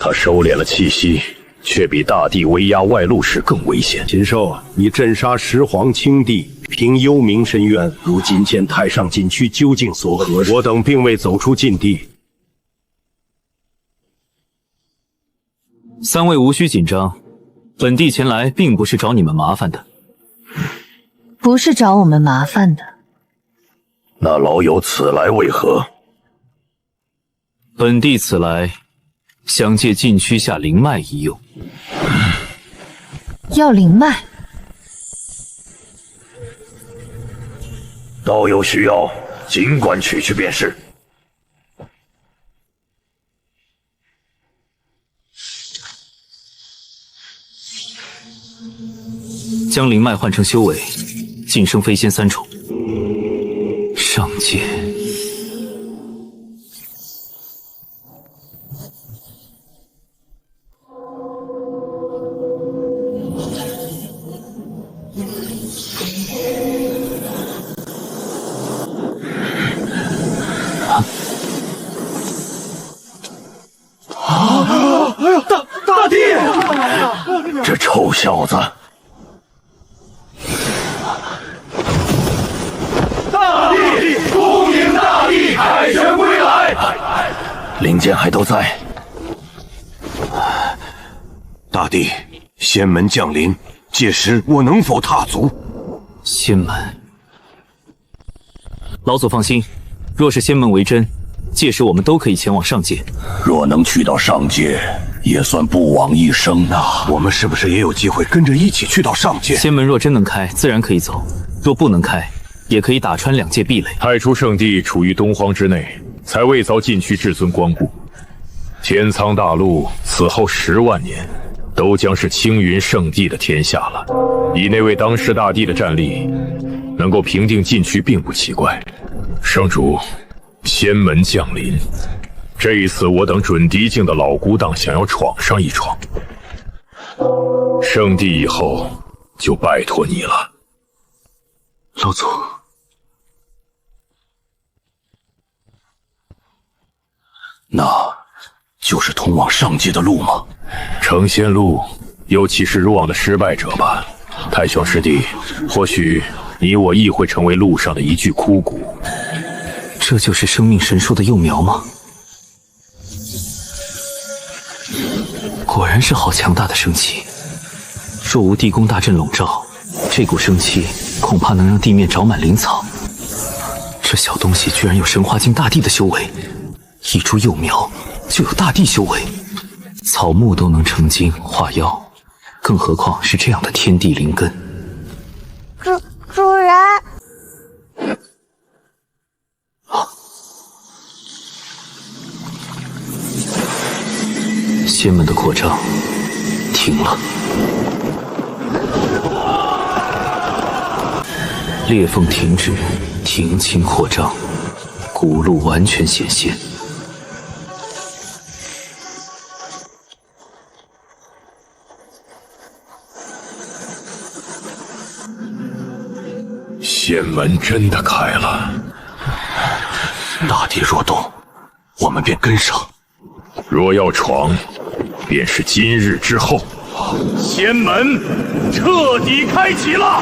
他收敛了气息，却比大地威压外露时更危险。禽兽，你镇杀石皇青帝，凭幽冥深渊，如今见太上禁区究竟所何？我等并未走出禁地。三位无需紧张，本帝前来并不是找你们麻烦的。不是找我们麻烦的。那老友此来为何？本帝此来，想借禁区下灵脉一用。要灵脉？道友需要，尽管取去便是。将灵脉换成修为，晋升飞仙3重。上界。哎呦，大帝！这臭小子！大帝，恭迎大帝凯旋归来！灵剑还都在。大帝，仙门降临，届时我能否踏足？仙门，老祖放心，若是仙门为真，届时我们都可以前往上界。若能去到上界，也算不枉一生啊！我们是不是也有机会跟着一起去到上界？仙门若真能开，自然可以走；若不能开，也可以打穿2界壁垒。太初圣地处于东荒之内，才未遭禁区至尊光顾。天苍大陆此后10万年，都将是青云圣地的天下了。以那位当世大帝的战力，能够平定禁区并不奇怪。圣主，仙门降临，这一次我等准敌境的老孤档想要闯上一闯，圣地以后就拜托你了。老祖，那就是通往上界的路吗？成仙路，尤其是入往的失败者吧。太兄师弟，或许你我亦会成为路上的一具枯骨。这就是生命神树的幼苗吗？果然是好强大的生气！若无地宫大阵笼罩，这股生气恐怕能让地面长满灵草。这小东西居然有神华境大帝的修为，一株幼苗就有大帝修为，草木都能成精化药，更何况是这样的天地灵根。主人。仙门的扩张停了，裂缝停止，停清扩张，古路完全显现。仙门真的开了，大地若动，我们便跟上。若要闯，便是今日之后。仙门彻底开启了。